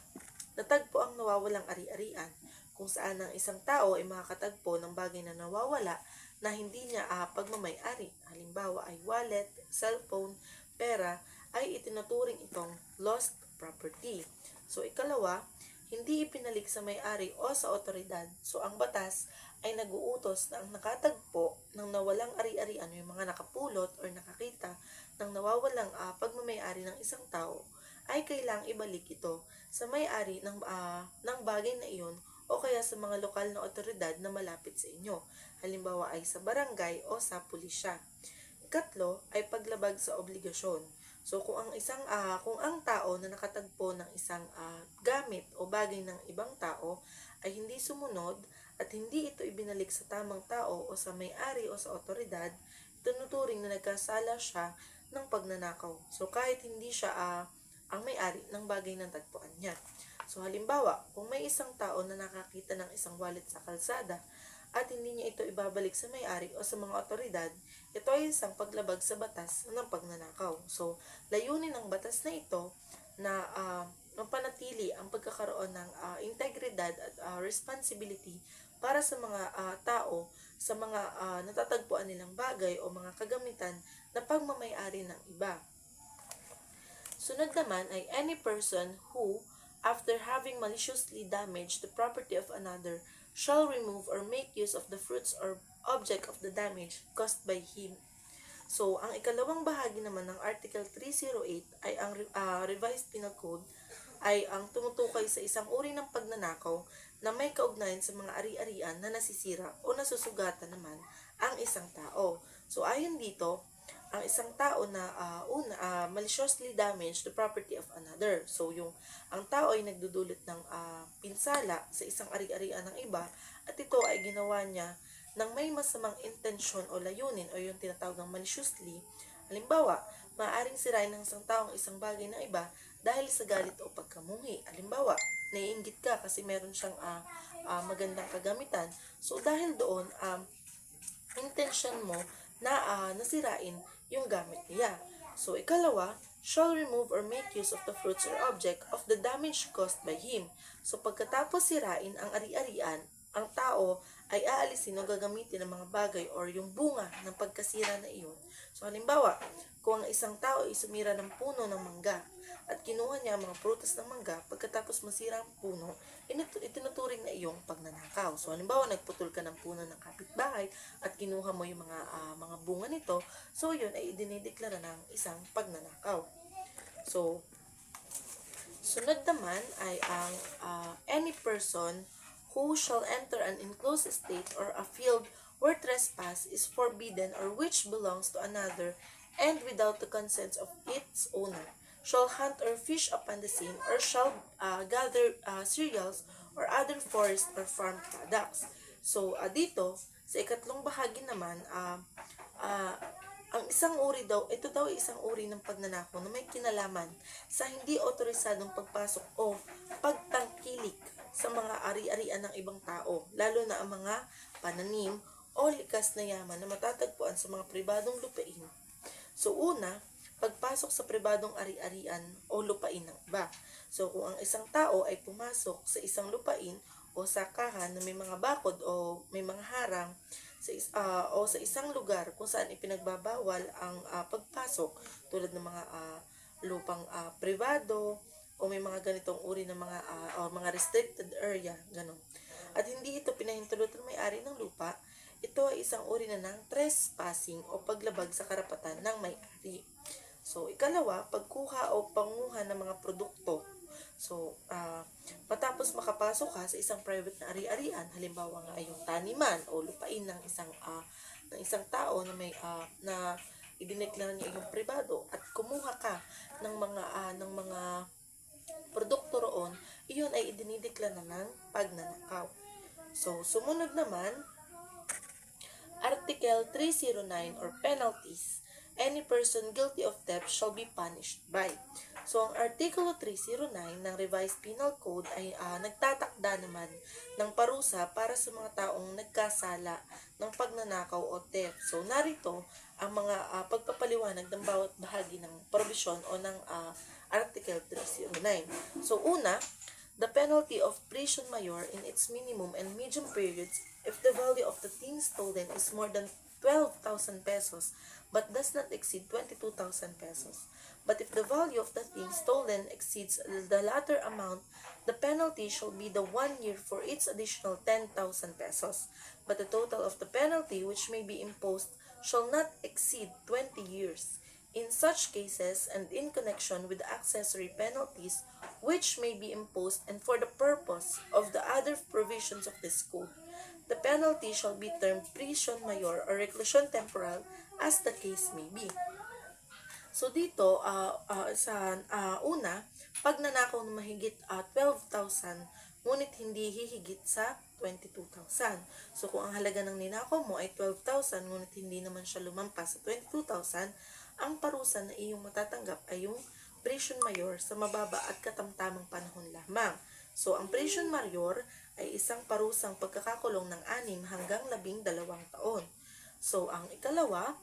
natagpo ang nawawalang ari-arian kung saan ang isang tao ay makakatagpo ng bagay na nawawala na hindi niya pagmamay-ari. Halimbawa ay wallet, cellphone, pera, ay ay itinuturing itong lost property. So ikalawa, hindi ipinalik sa may-ari o sa otoridad. So ang batas ay nag-uutos na ang nakatagpo ng nawalang ari-arian, yung mga nakapulot or nakakita ng nawawalang pagmamay-ari ng isang tao, ay kailangang ibalik ito sa may-ari ng bagay na iyon o kaya sa mga lokal na otoridad na malapit sa inyo. Halimbawa ay sa barangay o sa pulisya. Ikatlo ay paglabag sa obligasyon. So kung ang tao na nakatagpo ng isang gamit o bagay ng ibang tao ay hindi sumunod at hindi ito ibinalik sa tamang tao o sa may-ari o sa otoridad, tinuturing na nagkasala siya ng pagnanakaw. So kahit hindi siya ang may-ari ng bagay ng tagpuan niya. So halimbawa, kung may isang tao na nakakita ng isang wallet sa kalsada at hindi niya ito ibabalik sa may-ari o sa mga otoridad, ito ay isang paglabag sa batas ng pagnanakaw. So, layunin ng batas na ito na mapanatili ang pagkakaroon ng integridad at responsibility para sa mga tao sa mga natatagpuan nilang bagay o mga kagamitan na pagmamay-ari ng iba. Sunod naman ay any person who, after having maliciously damaged the property of another, shall remove or make use of the fruits or object of the damage caused by him. So, ang ikalawang bahagi naman ng Article 308 ay ang Revised Penal Code ay ang tumutukoy sa isang uri ng pagnanakaw na may kaugnayan sa mga ari-arian na nasisira o nasusugatan naman ang isang tao. So, ayon dito, ang isang tao na maliciously damage the property of another. So, ang tao ay nagdudulot ng pinsala sa isang ari-arian ng iba at ito ay ginawa niya ng may masamang intensyon o layunin o yung tinatawag ng maliciously. Halimbawa, maaaring sirain ng isang tao ang isang bagay ng iba dahil sa galit o pagkamuhi. Halimbawa, naiinggit ka kasi meron siyang magandang kagamitan. So, dahil doon, intensyon mo na nasirain yung gamit niya. So, ikalawa, shall remove or make use of the fruits or object of the damage caused by him. So, pagkatapos sirain ang ari-arian, ang tao ay aalisin o gagamitin ng mga bagay or yung bunga ng pagkasira na iyon. So, halimbawa, kung ang isang tao ay sumira ng puno ng mangga at kinuha niya ang mga prutas ng mangga, pagkatapos masira ang puno, itinuturing na iyong pagnanakaw. So, halimbawa, nagputol ka ng puno ng kapitbahay at kinuha mo yung mga bunga nito, so yun ay idinideklara ng isang pagnanakaw. So, sunod naman ay ang any person who shall enter an enclosed estate or a field where trespass is forbidden or which belongs to another and without the consent of its owner, shall hunt or fish upon the same or shall gather cereals or other forest or farm products. So, dito, sa ikatlong bahagi naman, ang isang uri daw, ito daw ay isang uri ng pagnanakaw na may kinalaman sa hindi otorisadong pagpasok o pagtangkilik sa mga ari-arian ng ibang tao, lalo na ang mga pananim o likas na yaman na matatagpuan sa mga pribadong lupain. So una, pagpasok sa pribadong ari-arian o lupain ng iba. So kung ang isang tao ay pumasok sa isang lupain o sakahan na may mga bakod o may mga harang o sa isang lugar kung saan ipinagbabawal ang pagpasok tulad ng mga lupang pribado o may mga ganitong uri ng mga restricted area, ganun. At hindi ito pinahintulot ng may-ari ng lupa, ito ay isang uri na ng trespassing o paglabag sa karapatan ng may-ari. So, ikalawa, pagkuha o panguha ng mga produkto. So, matapos makapasok ka sa isang private na ari-arian, halimbawa nga ay yung taniman o lupain ng isang tao na may na idineklara niya yung pribado at kumuha ka ng mga produkto roon, iyon ay idinideklara ng pagnanakaw. So, sumunod naman, Article 309 or penalties. Any person guilty of theft shall be punished by. So, ang Artikulo 309 ng Revised Penal Code ay nagtatakda naman ng parusa para sa mga taong nagkasala ng pagnanakaw o theft. So, narito ang mga pagpapaliwanag ng bawat bahagi ng probisyon o ng Article 309. So, una, the penalty of prison major in its minimum and medium periods if the value of the things stolen is more than 12,000 pesos but does not exceed 22,000 pesos. But if the value of the thing stolen exceeds the latter amount, the penalty shall be the 1 year for each additional 10,000 pesos. But the total of the penalty which may be imposed shall not exceed 20 years. In such cases, and in connection with the accessory penalties which may be imposed and for the purpose of the other provisions of this code, the penalty shall be termed prisión mayor or reclusión temporal as the case may be. So dito, una, pag nanakaw na mahigit 12,000, ngunit hindi hihigit sa 22,000. So kung ang halaga ng ninakaw mo ay 12,000, ngunit hindi naman siya lumampas sa 22,000, ang parusa na iyong matatanggap ay yung presyon mayor sa mababa at katamtamang panahon lamang. So ang presyon mayor ay isang parusang pagkakakulong ng 6 hanggang 12 taon. So ang ikalawa,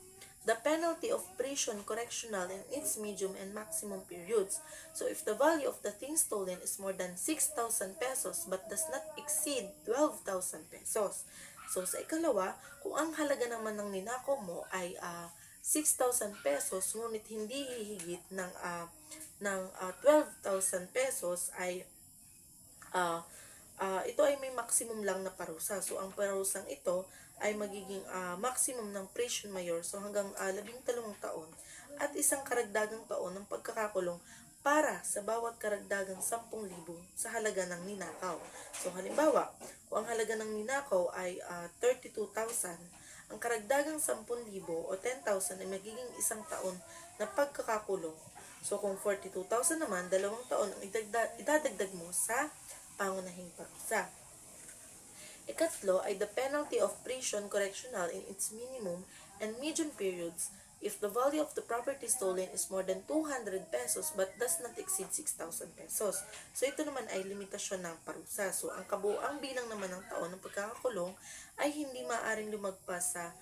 the penalty of prison correctional in its medium and maximum periods. So if the value of the thing stolen is more than 6,000 pesos but does not exceed 12,000 pesos. So sa ikalawa, kung ang halaga naman ng ninakaw mo ay 6,000 pesos ngunit hindi hihigit ng 12,000 pesos ay ito ay may maximum lang na parusa. So ang parusang ito ay magiging maximum ng presyon mayor, so hanggang 13 taon at isang karagdagang taon ng pagkakakulong para sa bawat karagdagang 10,000 sa halaga ng ninakaw. So halimbawa, kung ang halaga ng ninakaw ay 32,000, ang karagdagang 10,000 o 10,000 ay magiging isang taon na pagkakakulong. So kung 42,000 naman, 2 taon ang idadagdag mo sa pangunahing parusa. Ikatlo ay the penalty of prison correctional in its minimum and medium periods if the value of the property stolen is more than 200 pesos but does not exceed 6,000 pesos. So ito naman ay limitasyon ng parusa. So ang kabuuang bilang naman ng taon ng pagkakakulong ay hindi maaaring lumagpas sa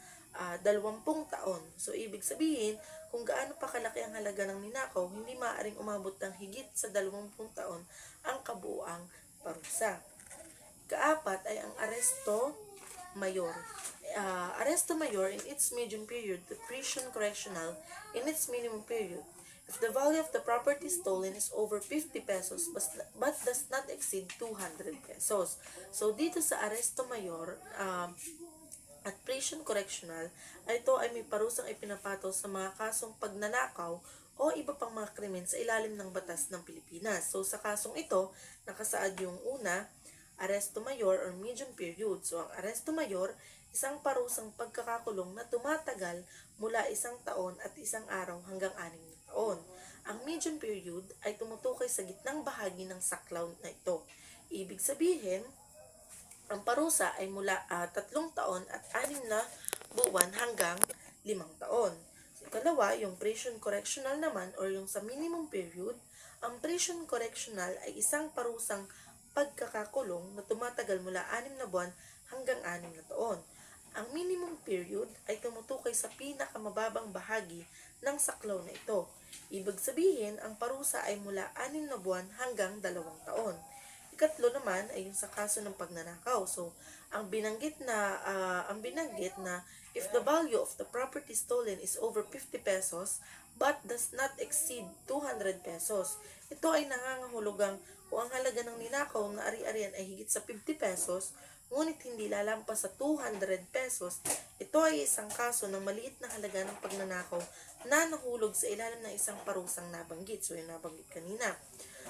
20 taon. So ibig sabihin, kung gaano pa kalaki ang halaga ng ninakaw, hindi maaaring umabot ng higit sa 20 taon ang kabuuang parusa. Kaapat ay ang aresto mayor. Aresto mayor in its medium period, the prison correctional in its minimum period. If the value of the property stolen is over 50 pesos but does not exceed 200 pesos. So dito sa aresto mayor at prison correctional, ito ay may parusang ipinapato sa mga kasong pagnanakaw o iba pang mga krimen sa ilalim ng batas ng Pilipinas. So sa kasong ito, nakasaad yung una, aresto mayor or medium period. So, ang aresto mayor, isang parusang pagkakakulong na tumatagal mula 1 taon at 1 araw hanggang 6 na taon. Ang medium period ay tumutukoy sa gitnang bahagi ng saklaw na ito. Ibig sabihin, ang parusa ay mula 3 taon at 6 na buwan hanggang 5 taon. So, ikalawa, yung prison correctional naman or yung sa minimum period, ang prison correctional ay isang parusang pagkakakulong na tumatagal mula 6 na buwan hanggang 6 na taon. Ang minimum period ay tumutukoy sa pinakamababang bahagi ng saklaw na ito. Ibig sabihin, ang parusa ay mula 6 na buwan hanggang 2 taon. Ikatlo naman ay yung sa kaso ng pagnanakaw. So, ang binanggit na if the value of the property stolen is over 50 pesos but does not exceed 200 pesos. Ito ay nangangahulugang kung ang halaga ng ninakaw na ari-arian ay higit sa 50 pesos, ngunit hindi lalampas sa 200 pesos, ito ay isang kaso ng maliit na halaga ng pagnanakaw na nahulog sa ilalim ng isang parusang nabanggit. So, yung nabanggit kanina.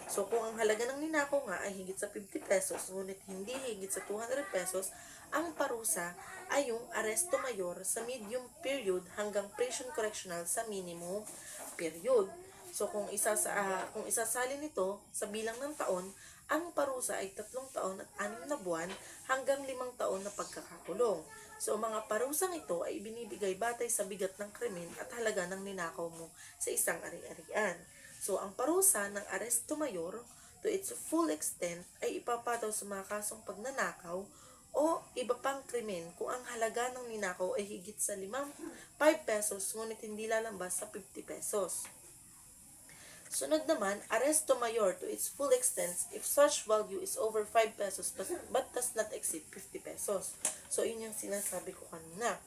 So, kung ang halaga ng ninakaw nga ay higit sa 50 pesos, ngunit hindi higit sa 200 pesos, ang parusa ay yung aresto mayor sa medium period hanggang prison correctional sa minimum period. So, kung isasalin ito sa bilang ng taon, ang parusa ay 3 taon at 6 na buwan hanggang 5 taon na pagkakakulong. So, ang mga parusang ito ay binibigay batay sa bigat ng krimen at halaga ng ninakaw mo sa isang ari-arian. So, ang parusa ng aresto mayor to its full extent ay ipapataw sa mga kasong pagnanakaw o iba pang krimen kung ang halaga ng ninakaw ay higit sa 5 pesos ngunit hindi lalambas sa 50 pesos. Sunod naman, aresto mayor to its full extent if such value is over 5 pesos but does not exceed 50 pesos. So, yun yung sinasabi ko kanina.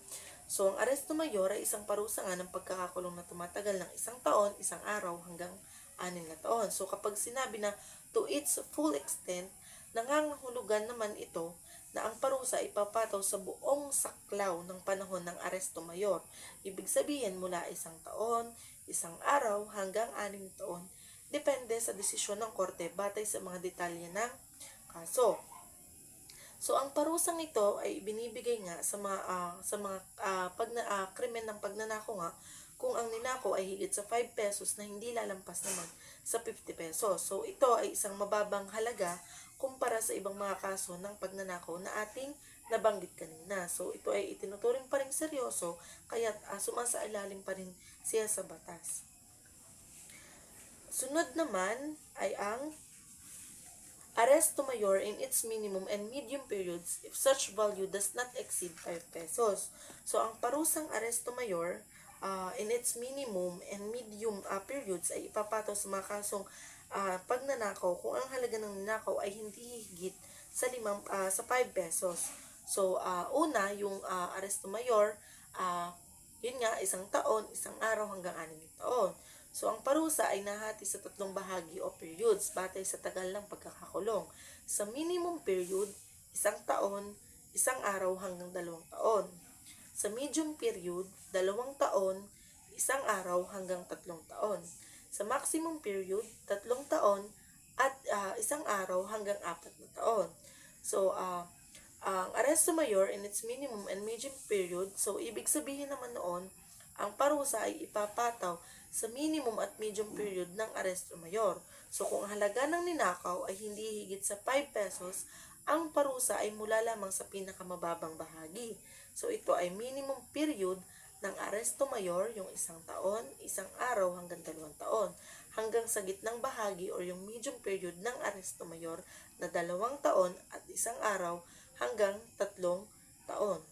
So, ang aresto mayor ay isang parusa nga ng pagkakakulong na tumatagal ng 1 taon, 1 araw hanggang 6 na taon. So, kapag sinabi na to its full extent, nangangahulugan naman ito na ang parusa ay ipapataw sa buong saklaw ng panahon ng aresto mayor. Ibig sabihin mula 1 taon, 1 araw hanggang 6 na taon. Depende sa desisyon ng korte batay sa mga detalye ng kaso. So, ang parusang ito ay binibigay nga sa mga krimen ng pagnanakaw nga kung ang ninakaw ay higit sa 5 pesos na hindi lalampas naman sa 50 pesos. So, ito ay isang mababang halaga kumpara sa ibang mga kaso ng pagnanakaw na ating nabanggit kanina. So, ito ay itinuturing pa rin seryoso kaya sumasailalim pa rin siya sa batas. Sunod naman ay ang aresto mayor in its minimum and medium periods if such value does not exceed 5 pesos. So, ang parusang aresto mayor in its minimum and medium periods ay ipapataw sa mga kasong pagnanakaw kung ang halaga ng ninakaw ay hindi higit sa 5 pesos. So, una, yung aresto mayor, yun nga, 1 taon, 1 araw hanggang 6 na taon. So, ang parusa ay nahati sa 3 bahagi o periods batay sa tagal ng pagkakakulong. Sa minimum period, 1 taon, 1 araw hanggang 2 taon. Sa medium period, 2 taon, 1 araw hanggang 3 taon. Sa maximum period, 3 taon at 1 araw hanggang 4 na taon. So, ang aresto mayor in its minimum and medium period, so ibig sabihin naman noon, ang parusa ay ipapataw sa minimum at medium period ng aresto mayor. So, kung ang halaga ng ninakaw ay hindi higit sa 5 pesos, ang parusa ay mula lamang sa pinakamababang bahagi. So, ito ay minimum period ng aresto mayor, yung 1 taon, 1 araw hanggang 2 taon, hanggang sa gitnang bahagi o yung medium period ng aresto mayor na 2 taon at 1 araw hanggang 3 taon.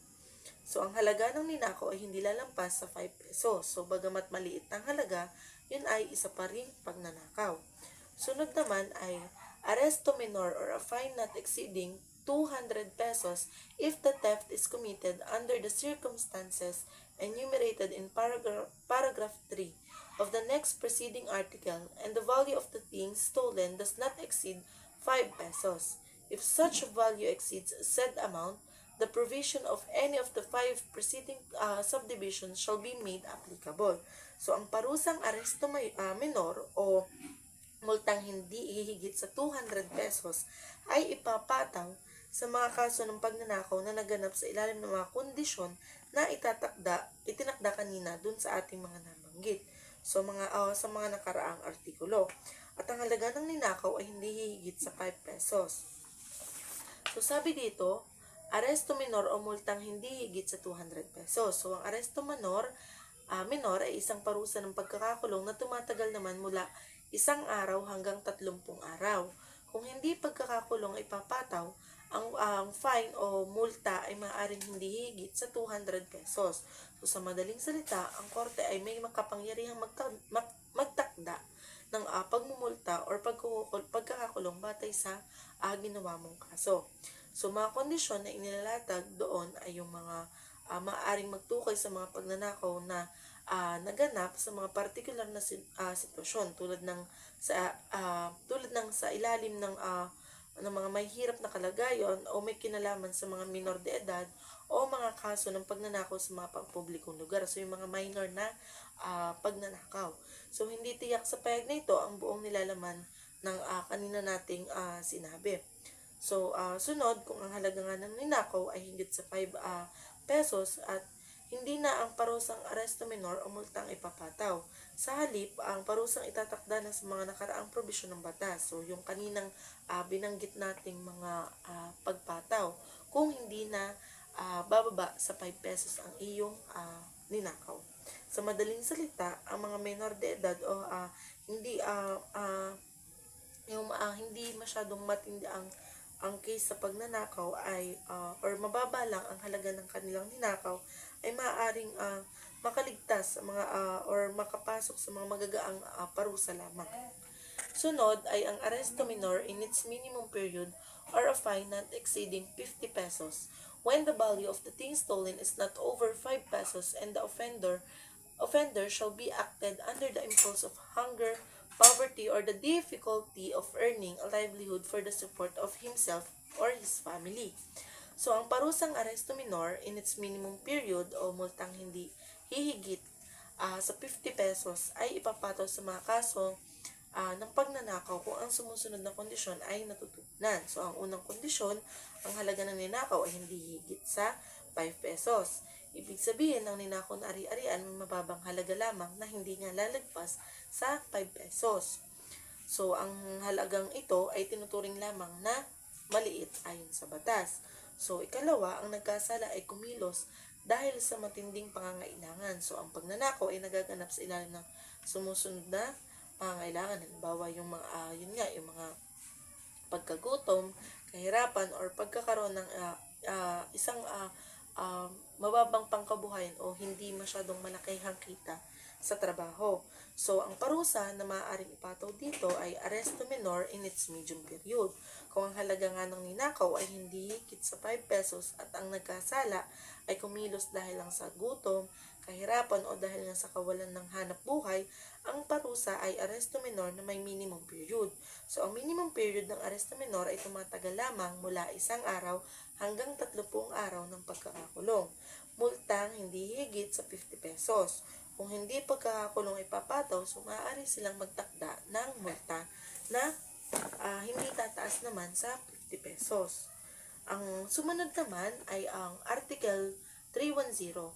So, ang halaga ng ninakaw ay hindi lalampas sa 5 pesos. So, bagamat maliit ang halaga, yun ay isa pa ring pagnanakaw. Sunod naman ay aresto menor or a fine not exceeding 200 pesos if the theft is committed under the circumstances enumerated in paragraph 3 of the next preceding article and the value of the things stolen does not exceed 5 pesos. If such value exceeds said amount, the provision of any of the 5 preceding subdivisions shall be made applicable. So, ang parusang aresto menor o multang hindi hihigit sa 200 pesos ay ipapataw sa mga kaso ng pagnanakaw na naganap sa ilalim ng mga kondisyon na itinakda kanina dun sa ating mga nabanggit. So, sa mga nakaraang artikulo. At ang halaga ng ninakaw ay hindi hihigit sa 5 pesos. So, sabi dito, aresto menor o multang hindi higit sa 200 pesos. So, ang aresto menor ay isang parusa ng pagkakakulong na tumatagal naman mula 1 araw hanggang 30 araw. Kung hindi pagkakakulong ay papataw, ang fine o multa ay maaaring hindi higit sa 200 pesos. So, sa madaling salita, ang korte ay may makapangyarihang magtakda ng pagmumulta or pagkakakulong batay sa ginawa mong kaso. So, mga kondisyon na inilalatag doon ay yung mga maaaring magtukay sa mga pagnanakaw na naganap sa mga partikular na sitwasyon tulad ng sa ilalim ng mga may hirap na kalagayan o may kinalaman sa mga minor de edad o mga kaso ng pagnanakaw sa mga pampublikong lugar. So, yung mga minor na pagnanakaw. So, hindi tiyak sa payag na ito ang buong nilalaman ng kanina nating sinabi. So, sunod, kung ang halaga nga ng ninakaw ay higit sa 5 pesos at hindi na ang parusang aresto menor o multang ipapataw. Sa halip, ang parusang itatakda na sa mga nakaraang probisyon ng batas. So, yung kaninang binanggit nating mga pagpataw. Kung hindi na bababa sa 5 pesos ang iyong ninakaw. Sa madaling salita, ang mga minor de edad o hindi masyadong matindi ang case sa pagnanakaw ay or mababa lang ang halaga ng kanilang ninakaw ay maaaring makaligtas sa mga or makapasok sa mga magagaang parusa lamang. Sunod ay ang aresto menor in its minimum period or a fine not exceeding 50 pesos when the value of the thing stolen is not over 5 pesos and the offender shall be acted under the impulse of hunger, poverty, or the difficulty of earning a livelihood for the support of himself or his family. So, ang parusang aresto minor in its minimum period o multang hindi hihigit sa 50 pesos ay ipapataw sa mga kaso ng pagnanakaw kung ang sumusunod na kondisyon ay natutunan. So, ang unang kondisyon, ang halaga ng ninakaw ay hindi higit sa 5 pesos. Ibig sabihin, ang ninakaw na ari-arian may mababang halaga lamang na hindi nga lalagpas sa 5 pesos. So, ang halagang ito ay tinuturing lamang na maliit ayon sa batas. So, ikalawa, ang nagkasala ay kumilos dahil sa matinding pangangailangan. So, ang pagnanakaw ay nagaganap sa ilalim ng sumusunod na pangangailangan. Halimbawa, yung mga pagkagutom, kahirapan, or pagkakaroon ng isang mababang pangkabuhayan o hindi masyadong malakihang kita sa trabaho. So, ang parusa na maaaring ipataw dito ay aresto minor in its medium period. Kung ang halaga nga ng ninakaw ay hindi higit sa 5 pesos at ang nagkasala ay kumilos dahil lang sa gutom, kahirapan o dahil nga sa kawalan ng hanap buhay, ang parusa ay aresto minor na may minimum period. So, ang minimum period ng aresto minor ay tumatagal lamang mula 1 araw hanggang 30 araw ng pagkakakulong. Multang hindi higit sa 50 pesos. Kung hindi pagkakakulong ipapataw, so maaari silang magtakda ng multa na hindi tataas naman sa 50 pesos. Ang sumunod naman ay ang Article 310,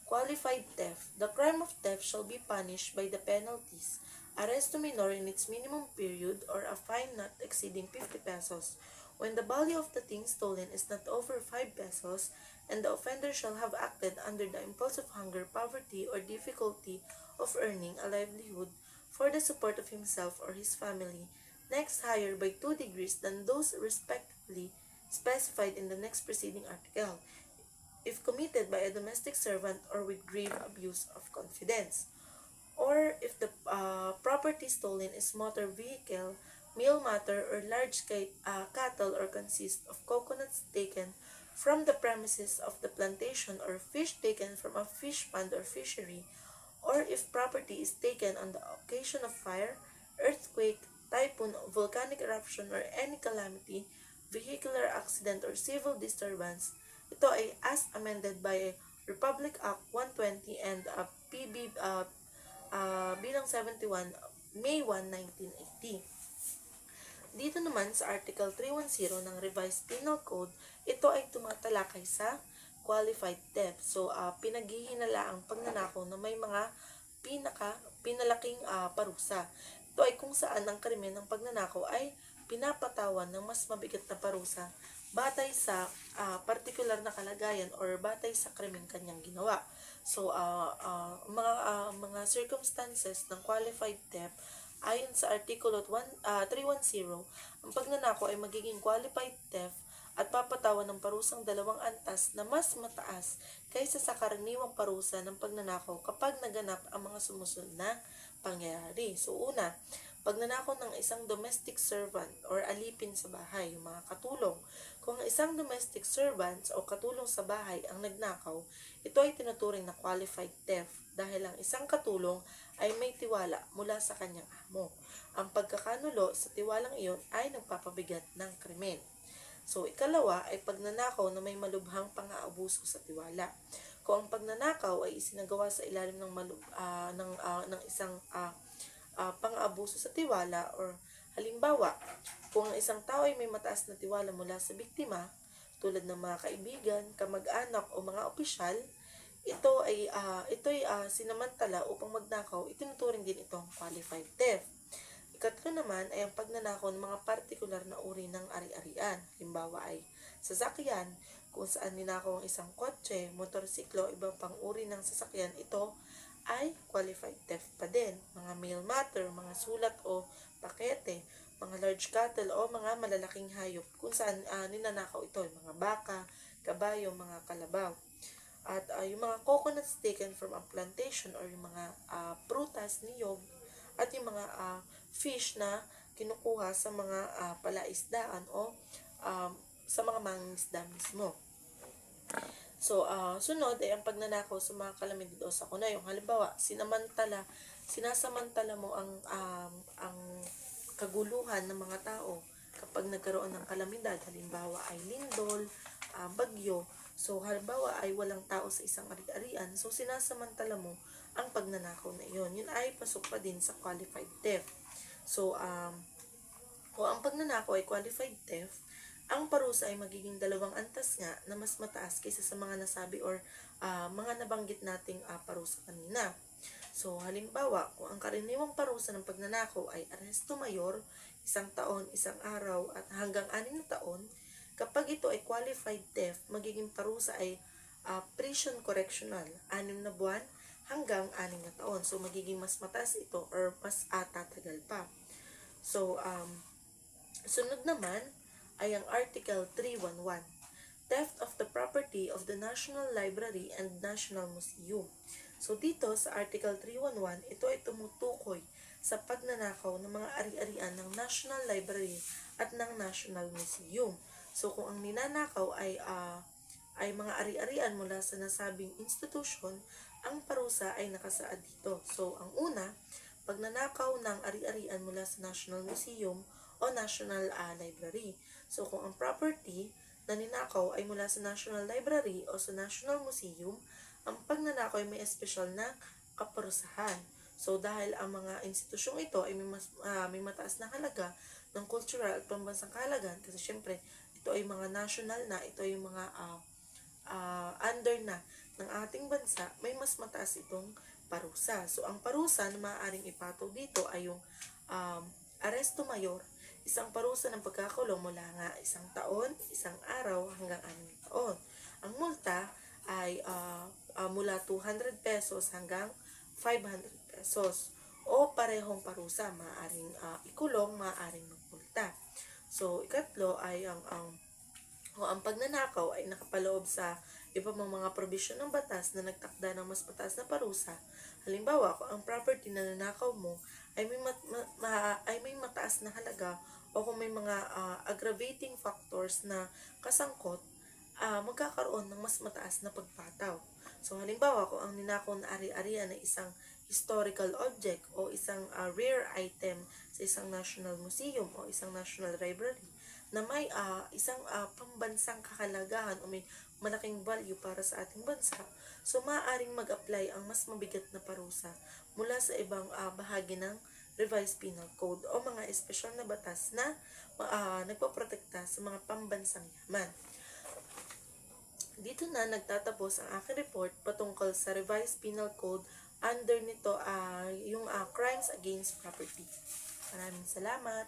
Qualified Theft. The crime of theft shall be punished by the penalties, aresto minor in its minimum period, or a fine not exceeding 50 pesos. When the value of the thing stolen is not over 5 pesos, and the offender shall have acted under the impulse of hunger, poverty, or difficulty of earning a livelihood for the support of himself or his family, next higher by 2 degrees than those respectively specified in the next preceding article, if committed by a domestic servant or with grave abuse of confidence, or if the property stolen is motor vehicle, meal matter, or large cattle, or consist of coconuts taken from the premises of the plantation, or fish taken from a fish pond or fishery, or if property is taken on the occasion of fire, earthquake, typhoon, volcanic eruption, or any calamity, vehicular accident, or civil disturbance. Ito ay as amended by Republic Act 120 and PB bilang 71, May 1, 1980. Dito naman sa Article 310 ng Revised Penal Code, ito ay tumatalakay sa qualified theft. So, pinaghihinala ang pagnanakaw na may mga pinalaking parusa. Ito ay kung saan ang krimen ng pagnanakaw ay pinapatawan ng mas mabigat na parusa batay sa partikular na kalagayan or batay sa krimeng kanyang ginawa. So, mga circumstances ng qualified theft, ayon sa Artikulo 310, ang pagnanakaw ay magiging qualified theft at papatawan ng parusang 2 antas na mas mataas kaysa sa karaniwang parusa ng pagnanakaw kapag naganap ang mga sumusunod na pangyayari. So, una, pagnanakaw ng isang domestic servant or alipin sa bahay, yung mga katulong. Kung isang domestic servant o katulong sa bahay ang nagnakaw, ito ay tinuturing na qualified theft dahil ang isang katulong ay may tiwala mula sa kanyang amo. Ang pagkakanulo sa tiwalang iyon ay nagpapabigat ng krimen. So, ikalawa ay pagnanakaw na may malubhang pang-aabuso sa tiwala. Kung ang pagnanakaw ay isinagawa sa ilalim ng isang pang-aabuso sa tiwala, or halimbawa, kung ang isang tao ay may mataas na tiwala mula sa biktima, tulad ng mga kaibigan, kamag-anak o mga opisyal, ito ay sinamantala upang magnakaw, itinuturing din itong qualified theft. Ikatlo naman ay ang pagnanakaw ng mga partikular na uri ng ari-arian. Halimbawa ay sasakyan, kung saan ninakaw ang isang kotse, motorsiklo, ibang pang uri ng sasakyan, ito ay qualified theft pa din. Mga mail matter, mga sulat o pakete, mga large cattle o mga malalaking hayop, kung saan ninanakaw ito, mga baka, kabayo, mga kalabaw. At yung mga coconuts taken from a plantation or yung mga prutas, niyog, at yung mga fish na kinukuha sa mga palaisdaan o sa mga mangingisda mismo. So, sunod ay ang pagnanakaw sa mga kalamidad o sakuna. Yung halimbawa, sinasamantala mo ang kaguluhan ng mga tao kapag nagkaroon ng kalamidad. Halimbawa ay lindol, bagyo. So, halimbawa ay walang tao sa isang ari-arian. So, sinasamantala mo ang pagnanakaw na iyon. Yun ay pasok pa din sa qualified theft. So, kung ang pagnanakaw ay qualified theft, ang parusa ay magiging dalawang antas nga na mas mataas kaysa sa mga nasabi or mga nabanggit nating parusa kanina. So, halimbawa, kung ang karaniwang parusa ng pagnanakaw ay aresto mayor, 1 taon, 1 araw, at hanggang 6 na taon, kapag ito ay qualified theft, magiging parusa ay prison correctional, 6 na buwan hanggang 6 na taon. So, magiging mas mataas ito or mas tatagal pa. So, sunod naman ay ang Article 311, Theft of the Property of the National Library and National Museum. So dito sa Article 311, ito ay tumutukoy sa pagnanakaw ng mga ari-arian ng National Library at ng National Museum. So kung ang ninanakaw ay mga ari-arian mula sa nasabing institution, ang parusa ay nakasaad dito. So ang una, pagnanakaw ng ari-arian mula sa National Museum o National Library. So kung ang property na ninakaw ay mula sa National Library o sa National Museum, ang pagnanakaw ay may espesyal na kaparusahan. So dahil ang mga institusyong ito ay may mataas na halaga ng cultural at pambansang kahalagan, kasi syempre ito ay mga national na, ito ay mga under na ng ating bansa, may mas mataas itong parusa. So ang parusa na maaaring ipataw dito ay yung aresto mayor, isang parusa ng pagkakulong mula nga 1 taon, 1 araw hanggang 6 na taon. Ang multa ay mula 200 pesos hanggang 500 pesos o parehong parusa, maaaring ikulong, maaaring magmulta. So, ikatlo ay ang pagnanakaw ay nakapaloob sa iba pang mga probisyon ng batas na nagtakda ng mas mataas na parusa. Halimbawa, kung ang property na nanakaw mo ay may mataas na halaga o kung may mga aggravating factors na kasangkot, magkakaroon ng mas mataas na pagpataw. So halimbawa, kung ang ninakaw na ari-arian ay isang historical object o isang rare item sa isang national museum o isang national library na may isang pambansang kahalagahan o may malaking value para sa ating bansa, so maaaring mag-apply ang mas mabigat na parusa mula sa ibang bahagi ng Revised Penal Code o mga espesyal na batas na nagpoprotekta sa mga pambansang yaman. Dito na nagtatapos ang aking report patungkol sa Revised Penal Code. Under nito yung crimes against property. Maraming salamat.